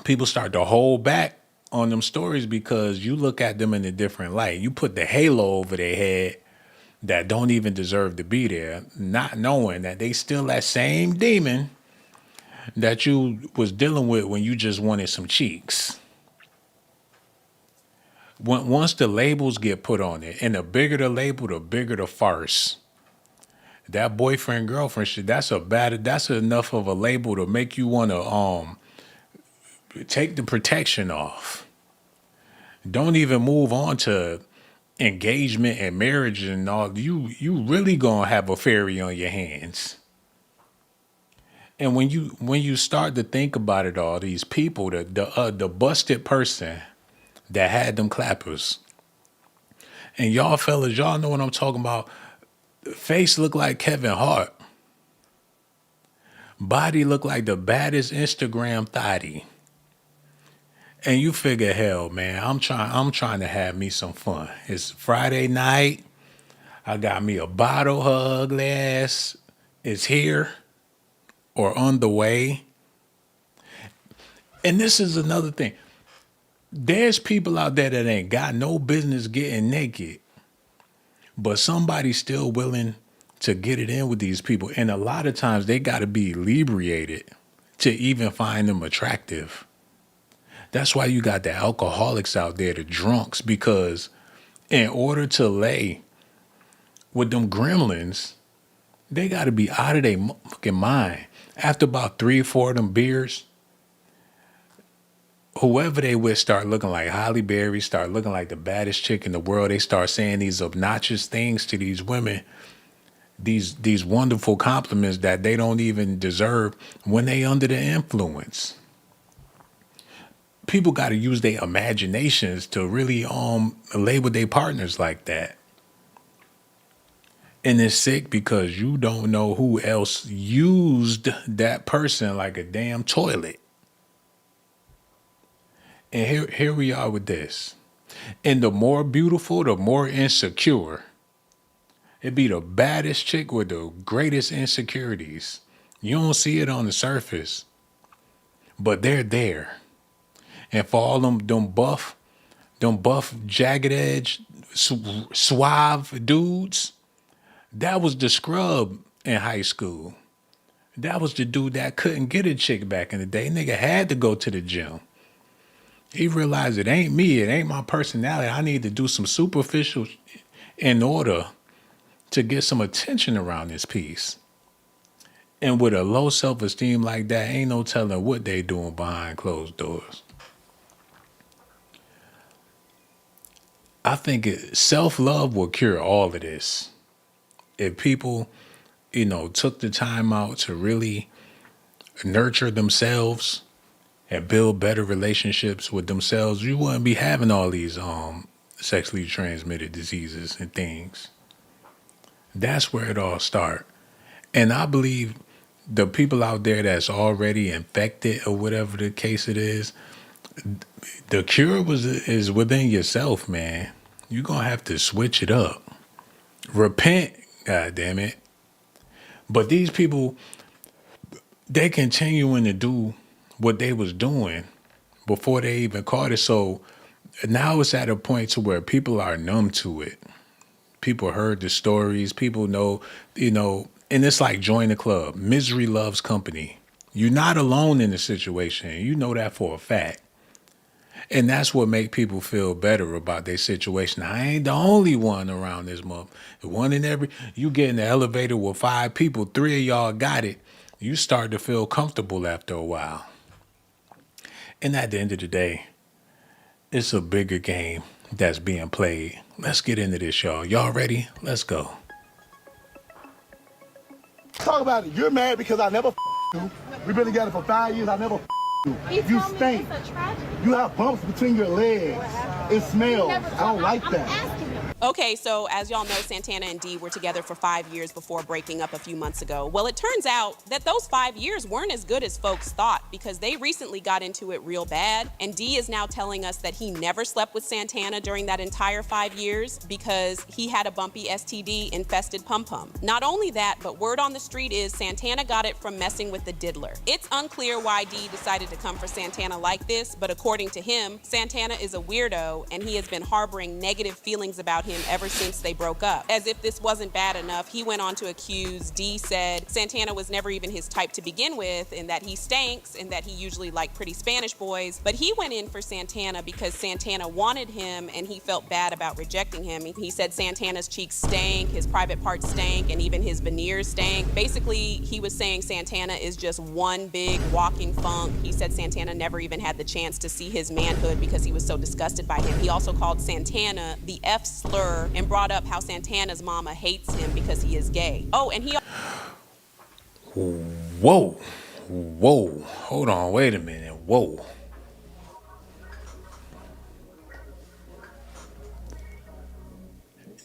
people start to hold back on them stories because you look at them in a different light. You put the halo over their head that don't even deserve to be there, not knowing that they still that same demon that you was dealing with when you just wanted some cheeks. Once the labels get put on it, and the bigger the label, the bigger the farce. That boyfriend girlfriend shit, that's enough of a label to make you want to take the protection off. Don't even move on to engagement and marriage and all. You really gonna have a fairy on your hands. And when you start to think about it all, these people, the busted person that had them clappers, and y'all fellas, y'all know what I'm talking about. Face look like Kevin Hart. Body look like the baddest Instagram thotty. And you figure, hell, man, I'm trying to have me some fun. It's Friday night. I got me a bottle of glass. It's here or on the way. And this is another thing. There's people out there that ain't got no business getting naked, but somebody's still willing to get it in with these people. And a lot of times they got to be inebriated to even find them attractive. That's why you got the alcoholics out there, the drunks, because in order to lay with them gremlins, they got to be out of their fucking mind. After about 3 or 4 of them beers, whoever they with start looking like Holly Berry, start looking like the baddest chick in the world. They start saying these obnoxious things to these women, these wonderful compliments that they don't even deserve when they under the influence. People got to use their imaginations to really lay with their partners like that. And it's sick because you don't know who else used that person like a damn toilet. And here we are with this. And the more beautiful, the more insecure. It'd be the baddest chick with the greatest insecurities. You don't see it on the surface, but they're there. And for all them buff, jagged edge, suave dudes, that was the scrub in high school. That was the dude that couldn't get a chick back in the day. Nigga had to go to the gym. He realized it ain't me, it ain't my personality. I need to do some superficial in order to get some attention around this piece. And with a low self-esteem like that, ain't no telling what they doing behind closed doors. I think self-love will cure all of this. If people, took the time out to really nurture themselves and build better relationships with themselves, you wouldn't be having all these sexually transmitted diseases and things. That's where it all starts. And I believe the people out there that's already infected or whatever the case it is, the cure is within yourself, man. You're going to have to switch it up. Repent, goddammit. But these people, they continuing to do what they was doing before they even caught it. So now it's at a point to where people are numb to it. People heard the stories. People know, and it's like join the club. Misery loves company. You're not alone in the situation. You know that for a fact. And that's what make people feel better about their situation. I ain't the only one around this month. You get in the elevator with 5 people, 3 of y'all got it. You start to feel comfortable after a while. And at the end of the day, it's a bigger game that's being played. Let's get into this, y'all. Y'all ready? Let's go. Talk about it. You're mad because I never you. We've been together for 5 years. I never you. You stink. You have bumps between your legs. It smells. I don't like that. Okay, so as y'all know, Santana and Dee were together for 5 years before breaking up a few months ago. Well, it turns out that those 5 years weren't as good as folks thought because they recently got into it real bad. And Dee is now telling us that he never slept with Santana during that entire 5 years because he had a bumpy STD infested pum-pum. Not only that, but word on the street is Santana got it from messing with the diddler. It's unclear why Dee decided to come for Santana like this, but according to him, Santana is a weirdo and he has been harboring negative feelings about him ever since they broke up. As if this wasn't bad enough, he went on to accuse Dee said Santana was never even his type to begin with and that he stinks and that he usually liked pretty Spanish boys. But he went in for Santana because Santana wanted him and he felt bad about rejecting him. He said Santana's cheeks stank, his private parts stank, and even his veneers stank. Basically, he was saying Santana is just one big walking funk. He said Santana never even had the chance to see his manhood because he was so disgusted by him. He also called Santana the F slur and brought up how Santana's mama hates him because he is gay. Oh, and he... Whoa. Hold on, wait a minute. Whoa.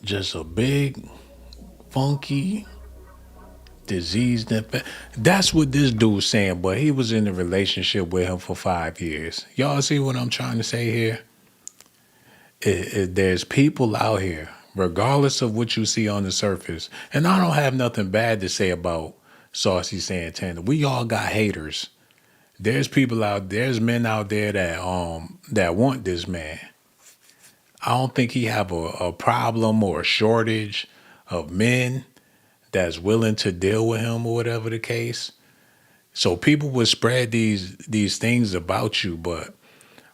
Just a big, funky, diseased infection. That's what this dude's saying, but he was in a relationship with him for 5 years. Y'all see what I'm trying to say here? There's people out here, regardless of what you see on the surface, and I don't have nothing bad to say about Saucy Santana. We all got haters. There's men out there that want this man. I don't think he have a problem or a shortage of men that's willing to deal with him or whatever the case. So people would spread these things about you, but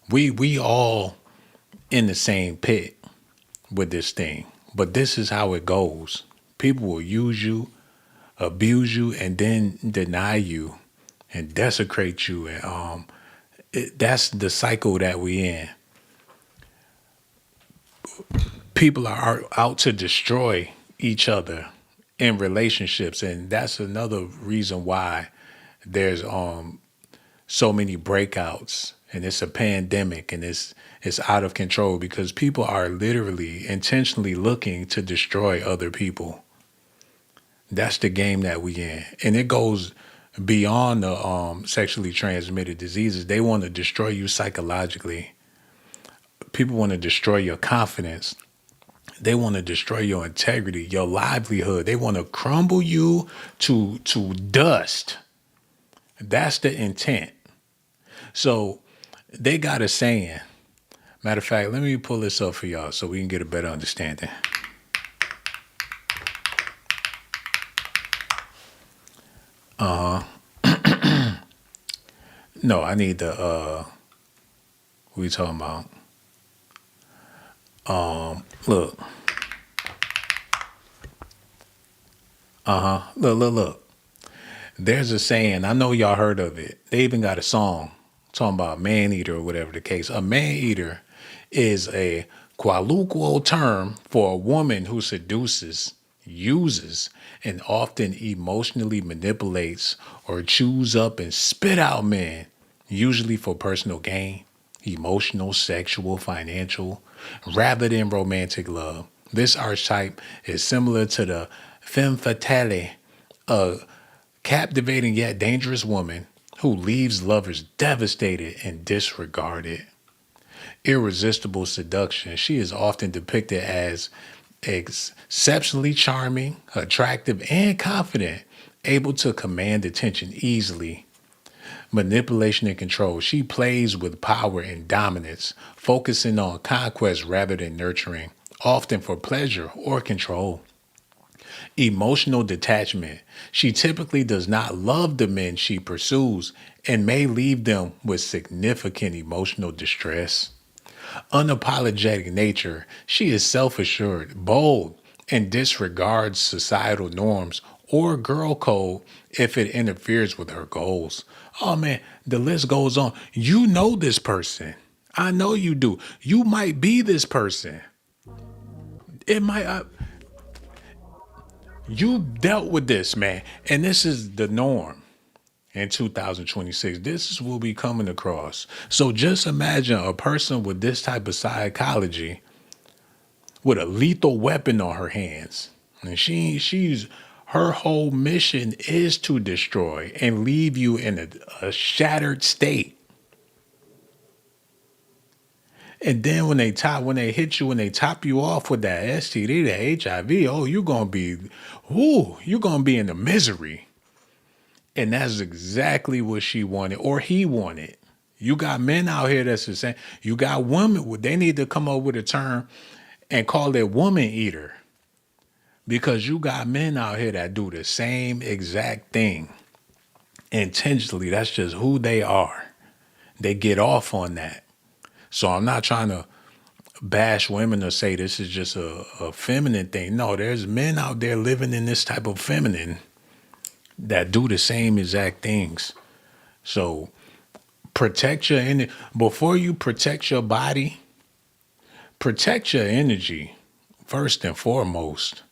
we all in the same pit with this thing. But this is how it goes. People will use you, abuse you, and then deny you and desecrate you. And that's the cycle that we in. People are out to destroy each other in relationships, and that's another reason why there's so many breakouts, and it's a pandemic, and it's out of control because people are literally intentionally looking to destroy other people. That's the game that we in, and it goes beyond the sexually transmitted diseases. They want to destroy you psychologically. People want to destroy your confidence. They want to destroy your integrity, your livelihood. They want to crumble you to dust. That's the intent. So they got a saying. Matter of fact, let me pull this up for y'all so we can get a better understanding. No, I need the what we talking about? Look. Look. There's a saying, I know y'all heard of it. They even got a song talking about man-eater or whatever the case. A man-eater is a colloquial term for a woman who seduces, uses, and often emotionally manipulates or chews up and spit out men, usually for personal gain, emotional, sexual, financial, rather than romantic love. This archetype is similar to the femme fatale, a captivating yet dangerous woman who leaves lovers devastated and disregarded. Irresistible seduction. She is often depicted as exceptionally charming, attractive, and confident, able to command attention easily. Manipulation and control. She plays with power and dominance, focusing on conquest rather than nurturing, often for pleasure or control. Emotional detachment. She typically does not love the men she pursues and may leave them with significant emotional distress. Unapologetic nature. She is self-assured, bold, and disregards societal norms or girl code if it interferes with her goals. Oh man, the list goes on. You know this person. I know you do. You might be this person. It might... You dealt with this, man. And this is the norm in 2026. This is what we coming across. So just imagine a person with this type of psychology with a lethal weapon on her hands. And she's her whole mission is to destroy and leave you in a shattered state. And then when they hit you, when they top you off with that STD, that HIV, oh, you're gonna be in the misery. And that's exactly what she wanted or he wanted. You got men out here that's the same. You got women, they need to come up with a term and call it woman eater. Because you got men out here that do the same exact thing intentionally. That's just who they are. They get off on that. So I'm not trying to bash women or say this is just a feminine thing. No, there's men out there living in this type of feminine that do the same exact things. So protect your energy. Before you protect your body, protect your energy first and foremost.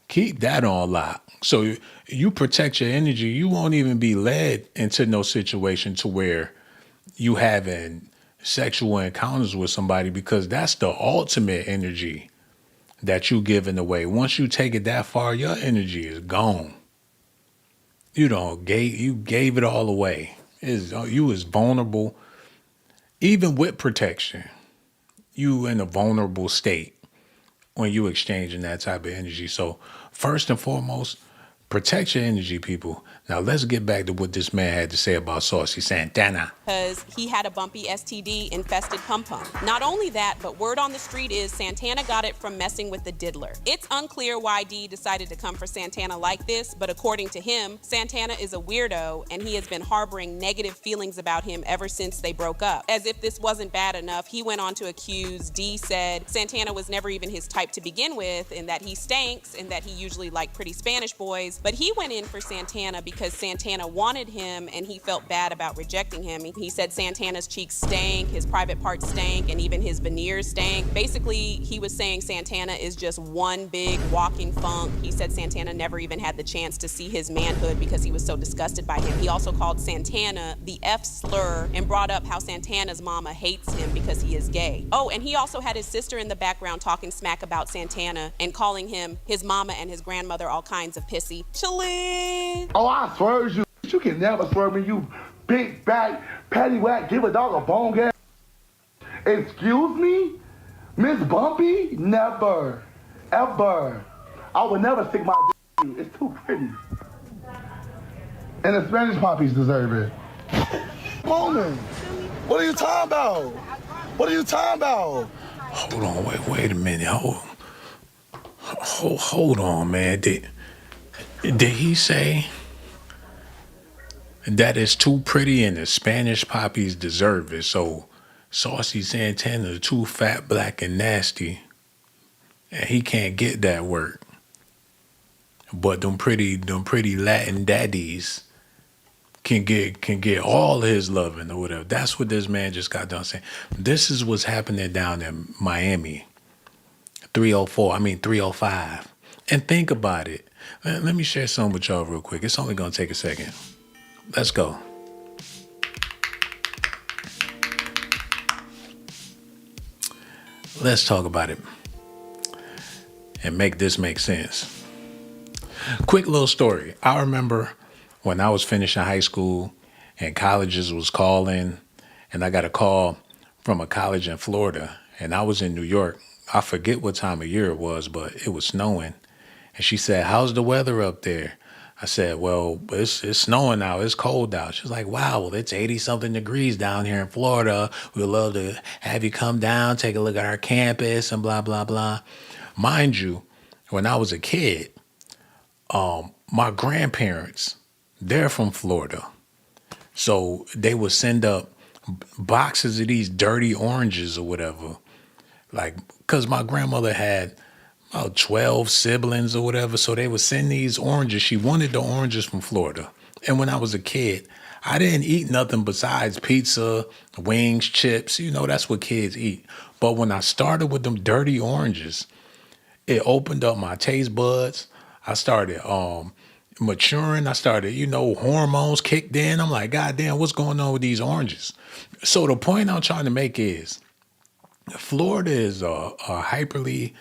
Keep that on lock. So you protect your energy, you won't even be led into no situation to where you having sexual encounters with somebody, because that's the ultimate energy that you giving away. Once you take it that far, your energy is gone. You gave it all away. You is vulnerable. Even with protection, you in a vulnerable state when you exchanging that type of energy. So first and foremost, protect your energy, people. Now let's get back to what this man had to say about Saucy Santana. Because he had a bumpy STD infested pum-pum. Not only that, but word on the street is Santana got it from messing with the diddler. It's unclear why D decided to come for Santana like this, but according to him, Santana is a weirdo and he has been harboring negative feelings about him ever since they broke up. As if this wasn't bad enough, he went on to accuse D said Santana was never even his type to begin with, and that he stanks, and that he usually liked pretty Spanish boys. But he went in for Santana because Santana wanted him and he felt bad about rejecting him. He said Santana's cheeks stank, his private parts stank, and even his veneers stank. Basically, he was saying Santana is just one big walking funk. He said Santana never even had the chance to see his manhood because he was so disgusted by him. He also called Santana the F slur and brought up how Santana's mama hates him because he is gay. Oh, and he also had his sister in the background talking smack about Santana and calling him, his mama and his grandmother, all kinds of pissy. Chilling. Oh, I swerve you. You can never swerve me, you big back, patty whack, give a dog a bone gas. Excuse me? Miss Bumpy? Never. Ever. I would never stick my dick in you. It's too pretty. And the Spanish poppies deserve it. Moment. What are you talking about? What are you talking about? Hold on, wait a minute. Hold on, man. Did he say that it's too pretty and the Spanish poppies deserve it? So Saucy Santana is too fat, black, and nasty, and he can't get that work. But them pretty Latin daddies can get all his loving or whatever. That's what this man just got done saying. This is what's happening down in Miami. 305. And think about it. Let me share something with y'all real quick. It's only gonna take a second. Let's go. Let's talk about it and make this make sense. Quick little story. I remember when I was finishing high school and colleges was calling, and I got a call from a college in Florida, and I was in New York. I forget what time of year it was, but it was snowing. And she said, "How's the weather up there?" I said, "Well, it's snowing out. It's cold out." She's like, "Wow, well, it's 80-something degrees down here in Florida. We'd love to have you come down, take a look at our campus and blah, blah, blah." Mind you, when I was a kid, my grandparents, they're from Florida. So they would send up boxes of these dirty oranges or whatever. Like, because my grandmother had about 12 siblings or whatever. So they would send these oranges. She wanted the oranges from Florida. And when I was a kid, I didn't eat nothing besides pizza, wings, chips. You know, that's what kids eat. But when I started with them dirty oranges, it opened up my taste buds. I started maturing. I started, hormones kicked in. I'm like, God damn, what's going on with these oranges? So the point I'm trying to make is Florida is a hyperly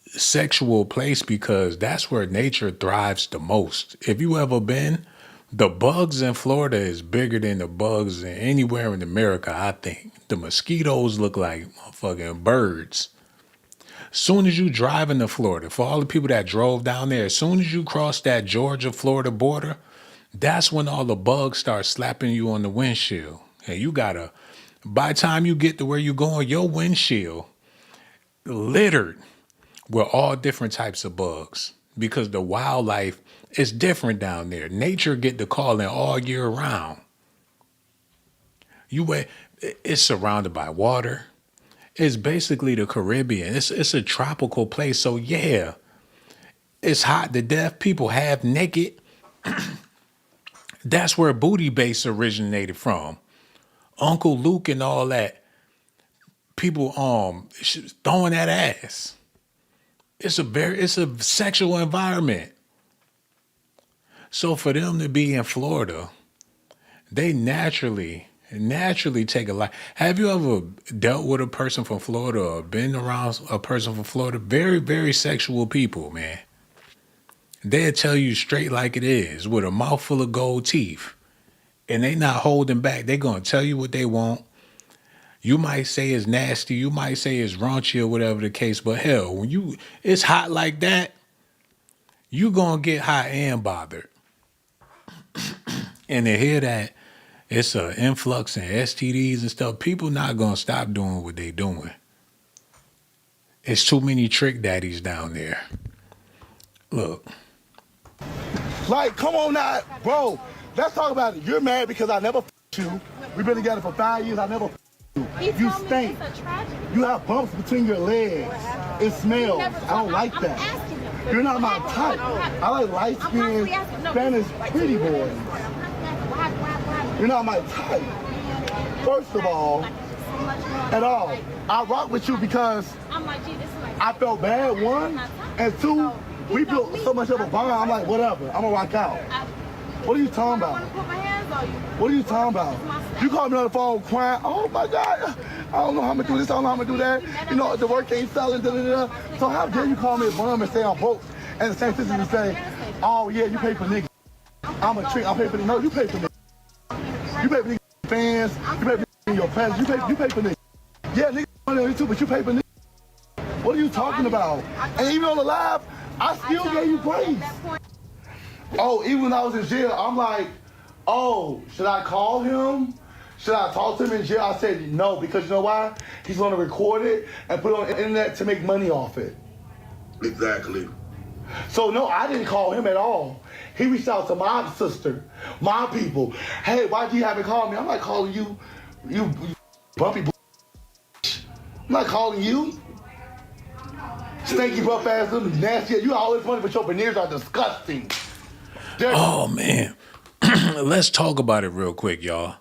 sexual place because that's where nature thrives the most. If you ever been, the bugs in Florida is bigger than the bugs anywhere in America, I think. The mosquitoes look like fucking birds. Soon as you drive into Florida, for all the people that drove down there, as soon as you cross that Georgia-Florida border, that's when all the bugs start slapping you on the windshield. And by the time you get to where you're going, your windshield littered with all different types of bugs because the wildlife is different down there. Nature get to call in all year round. It's surrounded by water. It's basically the Caribbean. It's a tropical place. So yeah, it's hot to death. People half naked. That's where booty bass originated from. Uncle Luke and all that. People throwing that ass. It's a sexual environment. So for them to be in Florida, they naturally take a lot. Have you ever dealt with a person from Florida or been around a person from Florida? Very, very sexual people, man. They'll tell you straight like it is with a mouthful of gold teeth. And they not holding back. They going to tell you what they want. You might say it's nasty. You might say it's raunchy or whatever the case. But hell, when it's hot like that, you going to get hot and bothered. And to hear that it's an influx in STDs and stuff, people not going to stop doing what they doing. It's too many trick daddies down there. Look. Like, come on now, bro. Let's talk about it. You're mad because I never you. We've been together for 5 years. I never you. You stink. You have bumps between your legs. It smells. I don't like that. You're not my type. I like light-skinned Spanish pretty boys. You're not my type. First of all, at all. I rock with you because I felt bad, one, and two, we built so much of a bond. I'm like, whatever. I'm gonna rock out. What are you talking about? What are you talking about? You called me on the phone crying, oh my God, I don't know how I'm gonna do this, I don't know how I'm gonna do that. You know, the work ain't selling, da-da-da. So how dare you call me a bum and say I'm broke? And the same thing you say, oh yeah, you pay for niggas. I'm a trick, I pay for niggas. No, you pay for niggas. You pay for niggas fans, you pay for niggas in your presence, you pay for niggas. Yeah, niggas money on you too, but you pay for niggas. What are you talking about? And even on the live, I still gave you praise. Oh, even when I was in jail, I'm like, oh, should I call him? Should I talk to him in jail? I said no, because you know why? He's going to record it and put it on the internet to make money off it. Exactly. So no, I didn't call him at all. He reached out to my sister, my people. Hey, why do you haven't called me? I'm not calling you, you bumpy. I'm not calling you. Stinky buff ass, little nasty. You always funny, but your veneers are disgusting. Oh man, let's talk about it real quick, y'all.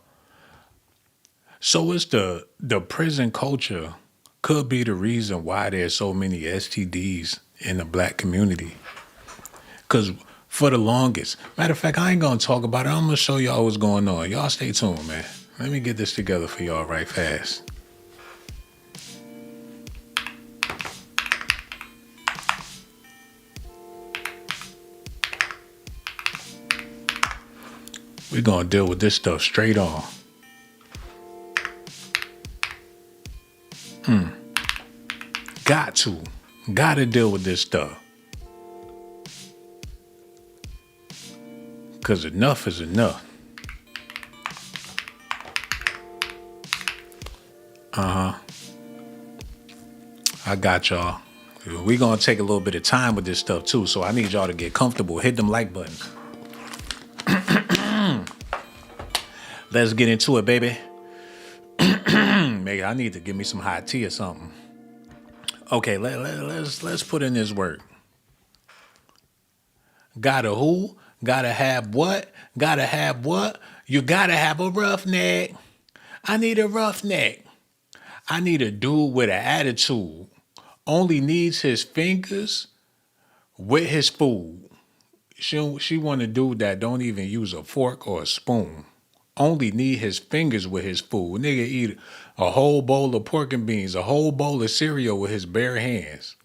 So it's the prison culture could be the reason why there's so many STDs in the black community. Because for the longest, matter of fact, I ain't gonna talk about it. I'm gonna show y'all what's going on. Y'all stay tuned, man. Let me get this together for y'all right fast. We're going to deal with this stuff straight on. Got to deal with this stuff. Because enough is enough. I got y'all. We're going to take a little bit of time with this stuff too, so I need y'all to get comfortable. Hit them like buttons. Let's get into it, baby. Maybe I need to give me some hot tea or something. Okay, let's put in this work. Gotta who? Gotta have what? Gotta have what? You gotta have a roughneck. I need a roughneck. I need a dude with an attitude. Only needs his fingers with his food. she want a dude that don't even use a fork or a spoon. Only need his fingers with his food. Nigga eat a whole bowl of pork and beans, a whole bowl of cereal with his bare hands.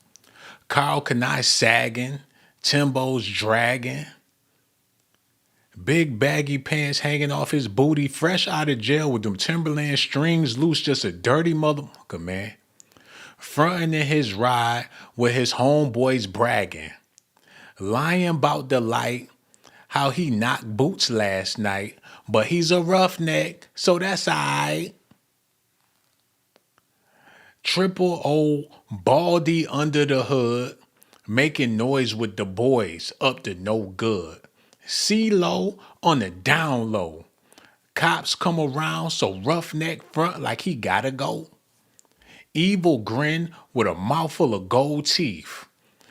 Carl Kanai sagging, Timbo's dragging, big baggy pants hanging off his booty, fresh out of jail with them Timberland strings loose, just a dirty motherfucker, man. Fronting in his ride with his homeboys bragging. Lying about the light, how he knocked boots last night, but he's a roughneck, so that's alright. Triple O Baldy under the hood, making noise with the boys up to no good. C-Lo on the down low. Cops come around, so roughneck front like he gotta go. Evil grin with a mouthful of gold teeth.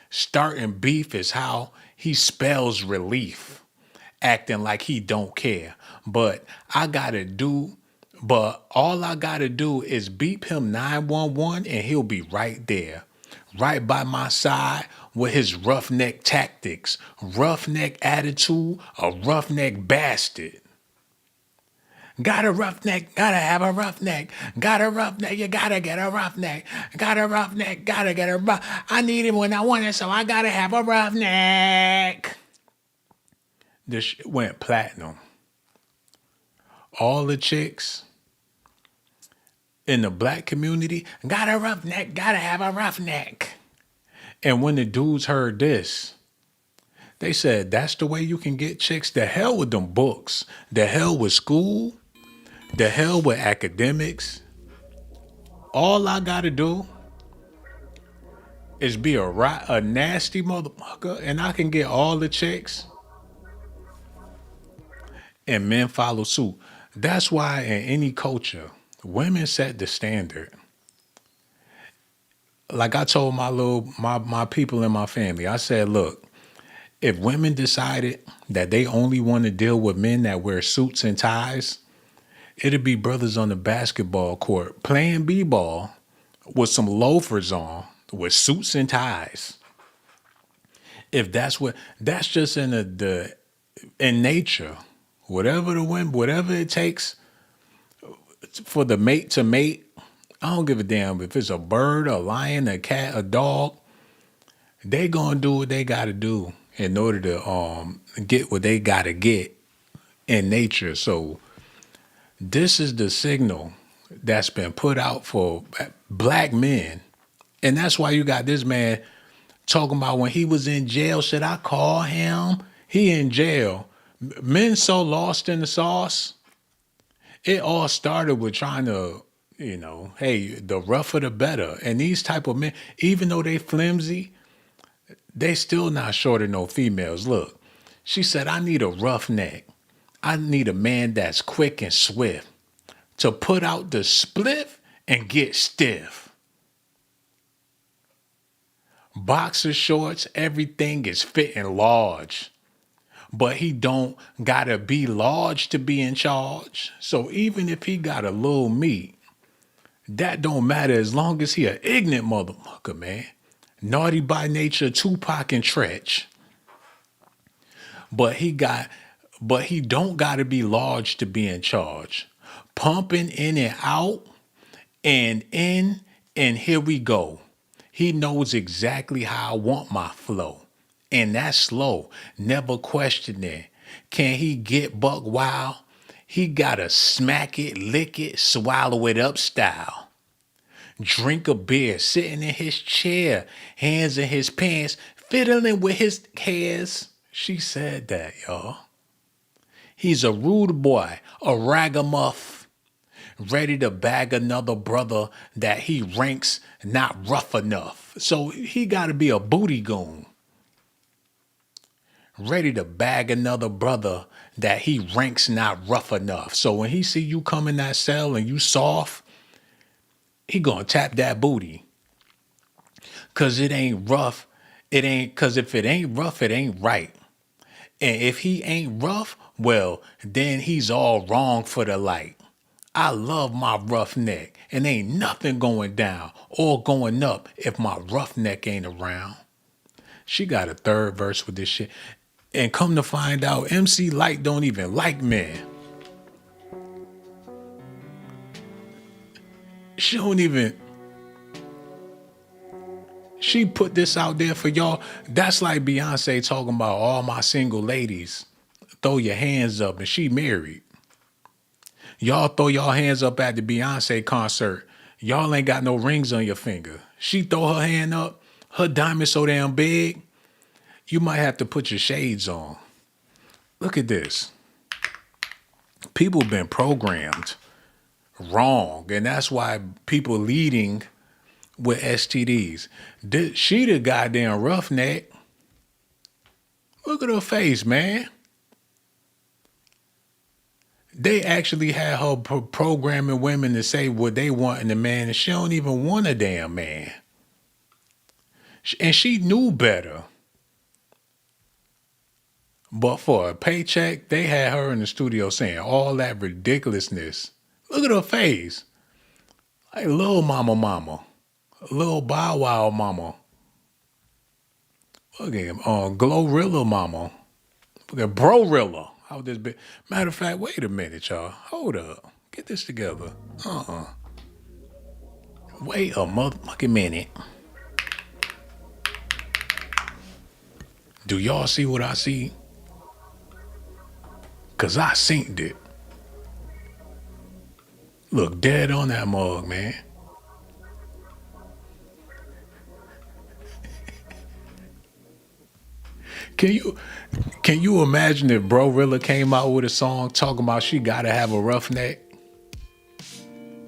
Starting beef is how he spells relief. Acting like he don't care. But all I gotta do is beep him 911 and he'll be right there. Right by my side with his roughneck tactics, roughneck attitude, a roughneck bastard. Got a roughneck, gotta have a roughneck. Got a roughneck, you gotta get a roughneck. Got a roughneck, gotta get a rough. I need it when I want it, so I gotta have a roughneck. This shit went platinum. All the chicks in the black community, got a roughneck, gotta have a roughneck. And when the dudes heard this, they said, that's the way you can get chicks. The hell with them books. The hell with school. The hell with academics. All I gotta do is be a nasty motherfucker and I can get all the chicks. And men follow suit. That's why in any culture, women set the standard. Like I told my people in my family, I said, look, if women decided that they only want to deal with men that wear suits and ties, it'd be brothers on the basketball court playing b-ball with some loafers on with suits and ties. If that's just in nature. Whatever it takes for the mate to mate, I don't give a damn if it's a bird, a lion, a cat, a dog. They gonna do what they gotta do in order to get what they gotta get in nature. So this is the signal that's been put out for black men. And that's why you got this man talking about when he was in jail, should I call him? He in jail. Men so lost in the sauce. It all started with trying to, hey, the rougher the better. And these type of men, even though they flimsy, they still not short of no females. Look, she said, I need a roughneck. I need a man that's quick and swift to put out the spliff and get stiff. Boxer shorts, everything is fitting large. But he don't gotta be large to be in charge. So even if he got a little meat, that don't matter as long as he an ignorant motherfucker, man. Naughty by nature, Tupac and Tretch. But he don't gotta be large to be in charge. Pumping in and out and in and here we go. He knows exactly how I want my flow. And that's slow, never questioning. Can he get buck wild? He gotta smack it, lick it, swallow it up style. Drink a beer, sitting in his chair, hands in his pants, fiddling with his hairs. She said that, y'all. He's a rude boy, a ragamuff, ready to bag another brother that he ranks not rough enough. So he gotta be a booty goon. Ready to bag another brother that he ranks not rough enough. So when he see you come in that cell and you soft, he gonna tap that booty. Cause it ain't rough. Cause if it ain't rough, it ain't right. And if he ain't rough, well, then he's all wrong for the light. I love my roughneck and ain't nothing going down or going up if my roughneck ain't around. She got a third verse with this shit. And come to find out, MC Light don't even like men. She don't even... She put this out there for y'all. That's like Beyonce talking about all my single ladies. Throw your hands up, and she married. Y'all throw y'all hands up at the Beyonce concert. Y'all ain't got no rings on your finger. She throw her hand up, her diamond so damn big, you might have to put your shades on. Look at this. People been programmed wrong, and that's why people leading with STDs. She the goddamn roughneck. Look at her face, man. They actually had her programming women to say what they want in a man, and she don't even want a damn man. And she knew better. But for a paycheck, they had her in the studio saying all that ridiculousness. Look at her face. Like little mama. Little Bow Wow mama. Look at him. Glorilla mama. Look at Brorilla. How this be? Matter of fact, wait a minute, y'all. Hold up. Get this together. Wait a motherfucking minute. Do y'all see what I see? Cause I synced it. Look dead on that mug, man. Can you imagine if Brorilla came out with a song talking about she gotta have a roughneck?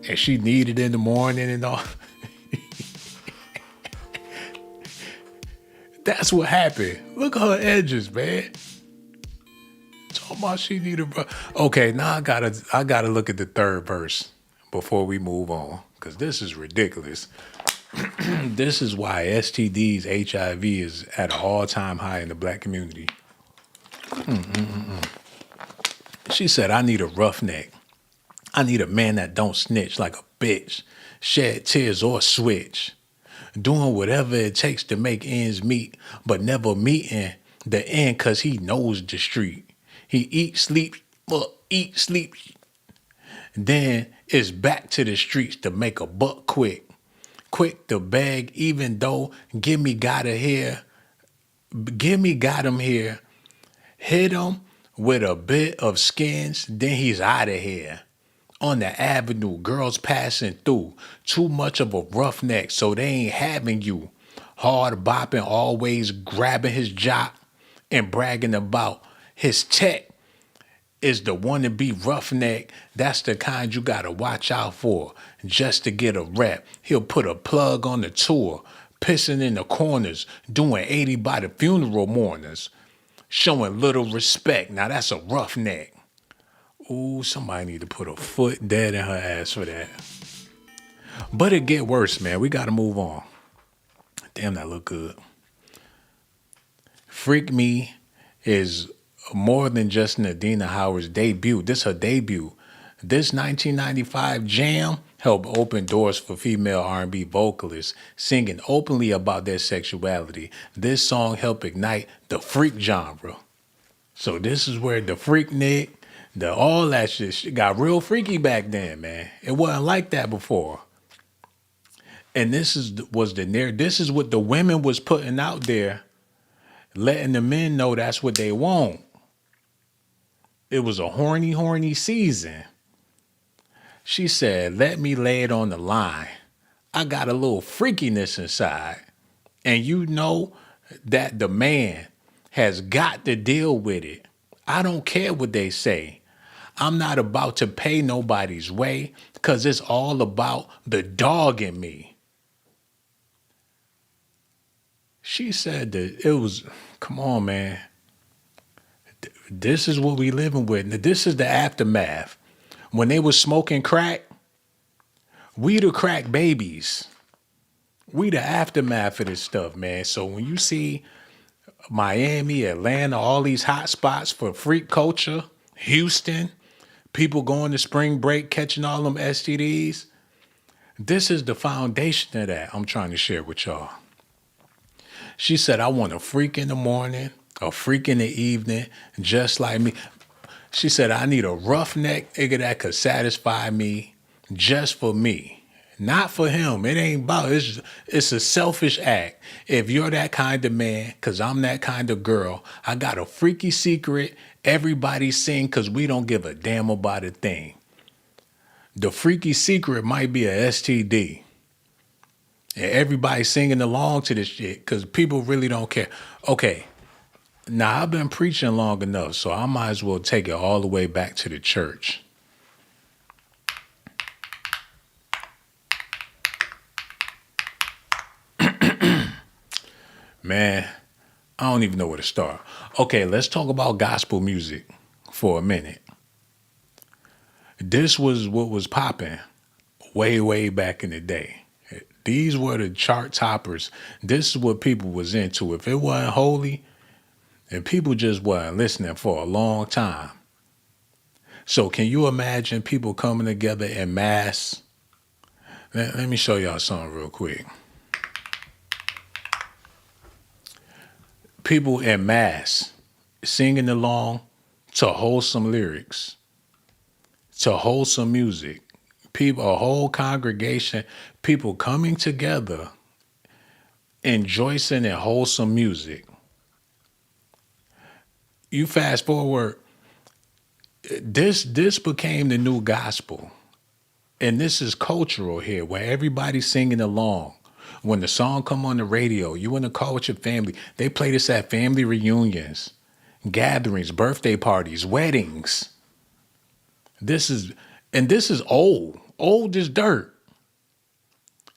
And she need it in the morning and all. That's what happened. Look at her edges, man. Talking about she need a okay, now I gotta look at the third verse before we move on. Cause this is ridiculous. This is why STDs, HIV is at an all-time high in the black community. She said, I need a roughneck. I need a man that don't snitch like a bitch, shed tears or switch, doing whatever it takes to make ends meet, but never meeting the end cause he knows the street. He eat, sleep, then it's back to the streets to make a buck quick. Quick to beg, even though Gimme got him here. Hit him with a bit of skins, then he's out of here. On the avenue, girls passing through. Too much of a roughneck, so they ain't having you. Hard bopping, always grabbing his jock and bragging about his tech. Is the wannabe roughneck. That's the kind you gotta watch out for. Just to get a rep, he'll put a plug on the tour, pissing in the corners, doing 80 by the funeral mourners, showing little respect. Now that's a roughneck. Ooh, somebody need to put a foot dead in her ass for that. But it get worse, man. We gotta move on. Damn, that look good. Freak Me is more than just Nadina Howard's debut. This her debut. This 1995 jam helped open doors for female R&B vocalists singing openly about their sexuality. This song helped ignite the freak genre. So this is where the freaknik, all that shit got real freaky back then, man. It wasn't like that before. And this is what the women was putting out there, letting the men know that's what they want. It was a horny season. She said, let me lay it on the line. I got a little freakiness inside. And you know that the man has got to deal with it. I don't care what they say. I'm not about to pay nobody's way because it's all about the dog in me. She said that it was, come on, man. This is what we living with. This is the aftermath. When they was smoking crack, we the crack babies. We the aftermath of this stuff, man. So when you see Miami, Atlanta, all these hot spots for freak culture, Houston, people going to spring break, catching all them STDs, this is the foundation of that I'm trying to share with y'all. She said, I want a freak in the morning. A freak in the evening, just like me. She said, I need a roughneck nigga that could satisfy me just for me. Not for him. It ain't about it's a selfish act. If you're that kind of man, cause I'm that kind of girl, I got a freaky secret. Everybody sing cause we don't give a damn about a thing. The freaky secret might be a STD. And everybody singing along to this shit because people really don't care. Okay, now I've been preaching long enough, so I might as well take it all the way back to the church. Man, I don't even know where to start. Okay, let's talk about gospel music for a minute. This was what was popping way, way back in the day. These were the chart toppers. This is what people was into. If it wasn't holy, and people just weren't listening for a long time. So can you imagine people coming together in mass? Let me show y'all something real quick. People in mass singing along to wholesome lyrics, to wholesome music. People, a whole congregation, people coming together, enjoying in wholesome music. You fast forward, this became the new gospel. And this is cultural here, where everybody's singing along. When the song come on the radio, you in the car with your family, they play this at family reunions, gatherings, birthday parties, weddings. This is old as dirt.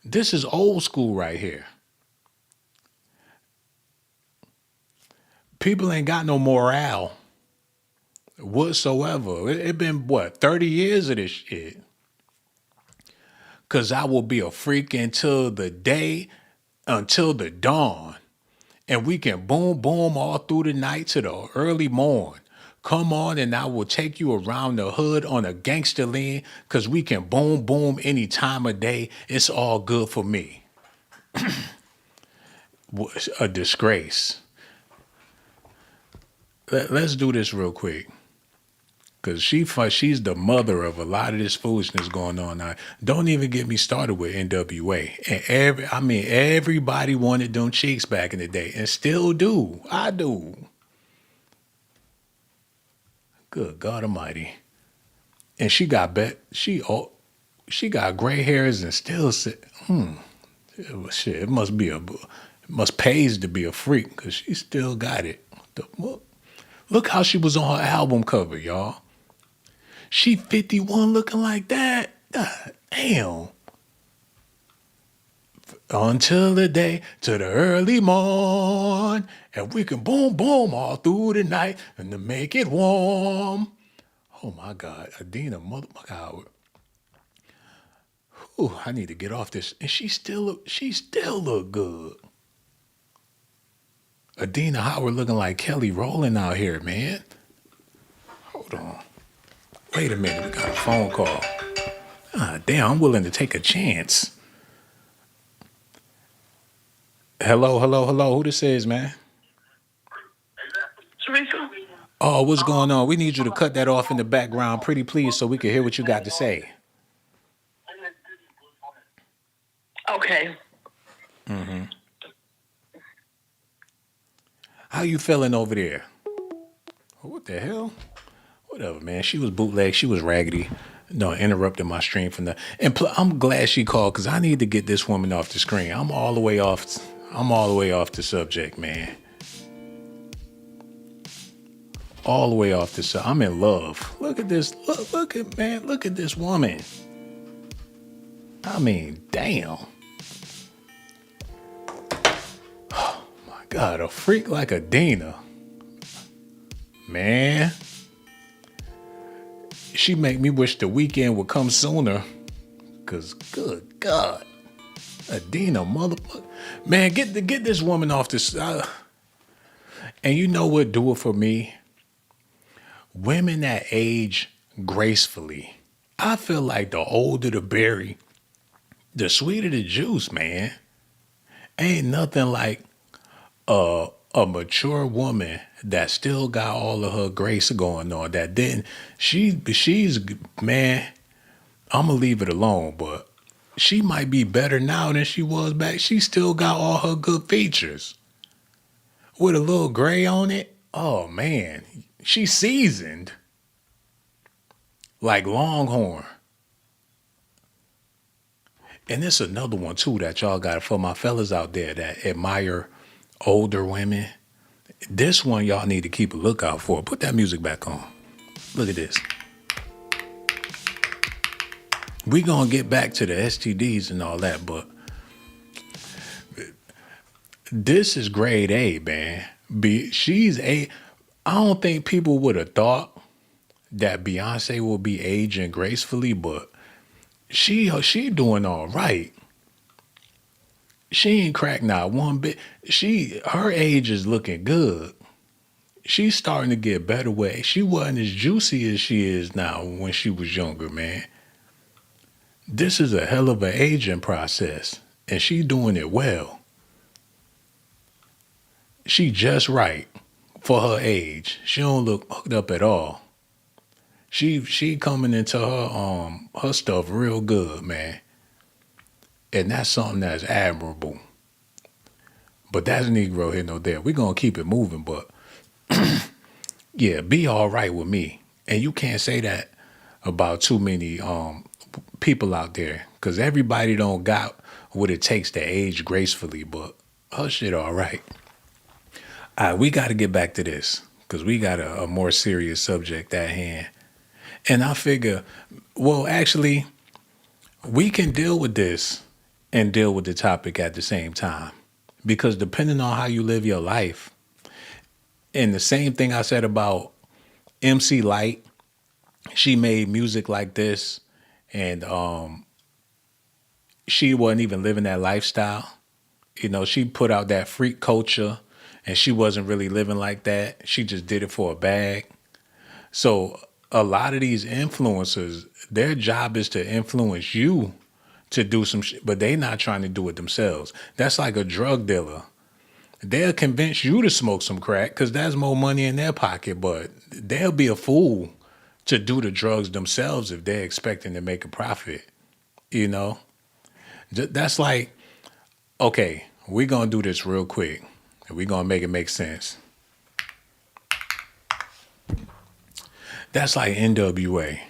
This is old school right here. People ain't got no morale whatsoever. It been, 30 years of this shit? Because I will be a freak until the dawn. And we can boom, boom all through the night to the early morn. Come on and I will take you around the hood on a gangster lean because we can boom, boom any time of day. It's all good for me. A disgrace. Let's do this real quick. Because she's the mother of a lot of this foolishness going on now. Don't even get me started with NWA. And everybody wanted them cheeks back in the day and still do. I do. Good God Almighty. And she got gray hairs and still shit. It must pays to be a freak because she still got it. Look how she was on her album cover, y'all. She 51 looking like that. God damn. Until the day to the early morn, and we can boom, boom all through the night and to make it warm. Oh my God, Adina, motherfucker Howard. Whew, I need to get off this. And she still look good. Adina Howard looking like Kelly Rowland out here, man. Hold on. Wait a minute, we got a phone call. Damn, I'm willing to take a chance. Hello. Who this is, man? Teresa? Oh, what's going on? We need you to cut that off in the background, pretty please, so we can hear what you got to say. Okay. Mm-hmm. How you feeling over there? What the hell? Whatever, man. She was bootleg. She was raggedy. No, interrupting my stream from the. And I'm glad she called because I need to get this woman off the screen. I'm all the way off the subject, man. All the way off the subject. I'm in love. Look at this. Look at this woman. I mean, damn. Oh my God, a freak like Adina. Man. She make me wish the weekend would come sooner. Cause good God. Adina, motherfucker. Man, get this woman off this. And you know what do it for me? Women that age gracefully. I feel like the older the berry, the sweeter the juice, man. Ain't nothing like a a mature woman that still got all of her grace going on, that didn't, she's, man, I'm gonna leave it alone, but she might be better now than she was back. She still got all her good features. With a little gray on it, oh man, she's seasoned. Like Longhorn. And this another one too that y'all got for my fellas out there that admire older women. This one y'all need to keep a lookout for. Put that music back on. Look at this. We gonna get back to the STDs and all that, but this is grade A, man. She's A. I don't think people would have thought that Beyonce will be aging gracefully, but she doing all right. She ain't cracked not one bit. Her age is looking good. She's starting to get better way. She wasn't as juicy as she is now when she was younger, man. This is a hell of an aging process, and she doing it well. She just right for her age. She don't look hooked up at all. She coming into her stuff real good, man. And that's something that's admirable. But that's Negro here, no there. We're gonna keep it moving, but yeah, be all right with me. And you can't say that about too many people out there, because everybody don't got what it takes to age gracefully, but her shit all right. All right, we got to get back to this, because we got a more serious subject at hand. And I figure, well, actually, we can deal with this and deal with the topic at the same time. Because depending on how you live your life, and the same thing I said about MC Lyte, she made music like this, and she wasn't even living that lifestyle. You know, she put out that freak culture, and she wasn't really living like that. She just did it for a bag. So a lot of these influencers, their job is to influence you to do some shit, but they not trying to do it themselves. That's like a drug dealer. They'll convince you to smoke some crack because that's more money in their pocket, but they'll be a fool to do the drugs themselves if they're expecting to make a profit. You know? That's like, okay, we're going to do this real quick, and we're going to make it make sense. That's like NWA.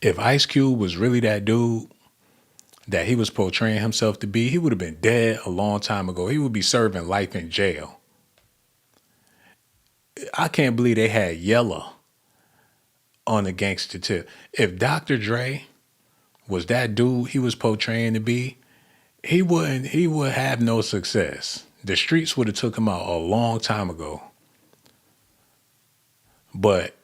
If Ice Cube was really that dude that he was portraying himself to be, he would have been dead a long time ago. He would be serving life in jail. I can't believe they had Yella on the gangster tip. If Dr. Dre was that dude he was portraying to be, he would have no success. The streets would have took him out a long time ago. But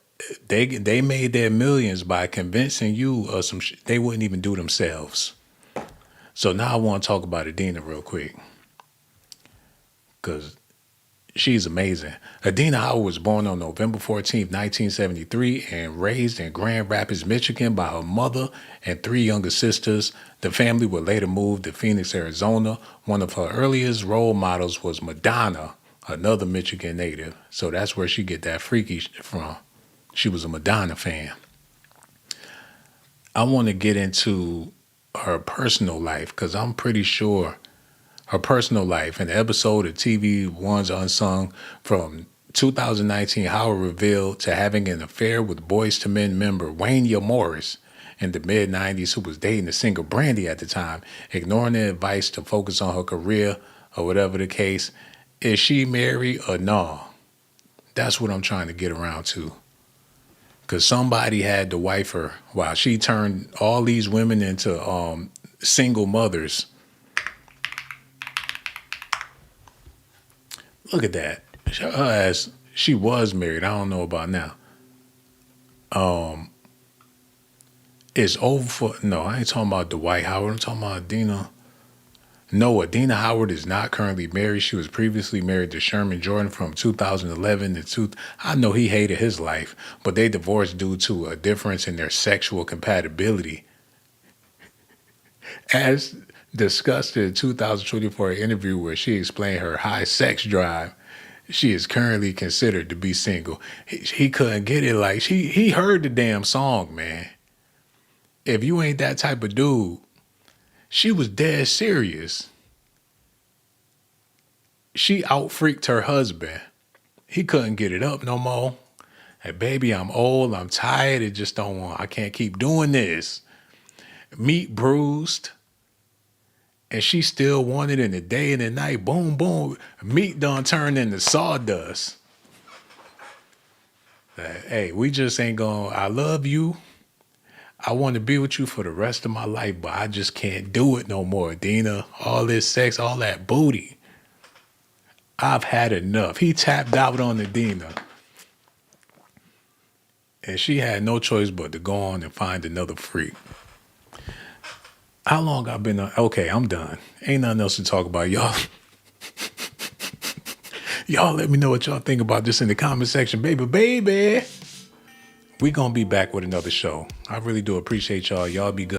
they made their millions by convincing you of some shit they wouldn't even do themselves. So now I want to talk about Adina real quick, because she's amazing. Adina Howard was born on November 14th, 1973, and raised in Grand Rapids, Michigan by her mother and three younger sisters. The family would later move to Phoenix, Arizona. One of her earliest role models was Madonna, another Michigan native. So that's where she get that freaky from. She was a Madonna fan. I want to get into her personal life, because I'm pretty sure her personal life, an episode of TV One's Unsung from 2019, Howard revealed to having an affair with Boyz II Men member Wanya Morris in the mid-90s, who was dating the singer Brandy at the time, ignoring the advice to focus on her career or whatever the case. Is she married or no? That's what I'm trying to get around to. Because somebody had to wife her while she turned all these women into single mothers. Look at that. Her ass, she was married. I don't know about now. It's over for... No, I ain't talking about Dwight Howard. I'm talking about Adina. No, Adina Howard is not currently married. She was previously married to Sherman Jordan from 2011 to... I know he hated his life, but they divorced due to a difference in their sexual compatibility. As discussed in a 2024 interview where she explained her high sex drive, she is currently considered to be single. He couldn't get it. Like, he heard the damn song, man. If you ain't that type of dude, she was dead serious. She out-freaked her husband. He couldn't get it up no more. Hey, baby, I'm old. I'm tired. I can't keep doing this. Meat bruised. And she still wanted in the day and the night. Boom, boom. Meat done turned into sawdust. Hey, we just ain't gonna, I love you. I want to be with you for the rest of my life, but I just can't do it no more, Dina. All this sex, all that booty. I've had enough. He tapped out on the Dina. And she had no choice but to go on and find another freak. How long I've been on? Okay, I'm done. Ain't nothing else to talk about, y'all. Y'all let me know what y'all think about this in the comment section. Baby. We gonna be back with another show. I really do appreciate y'all. Y'all be good.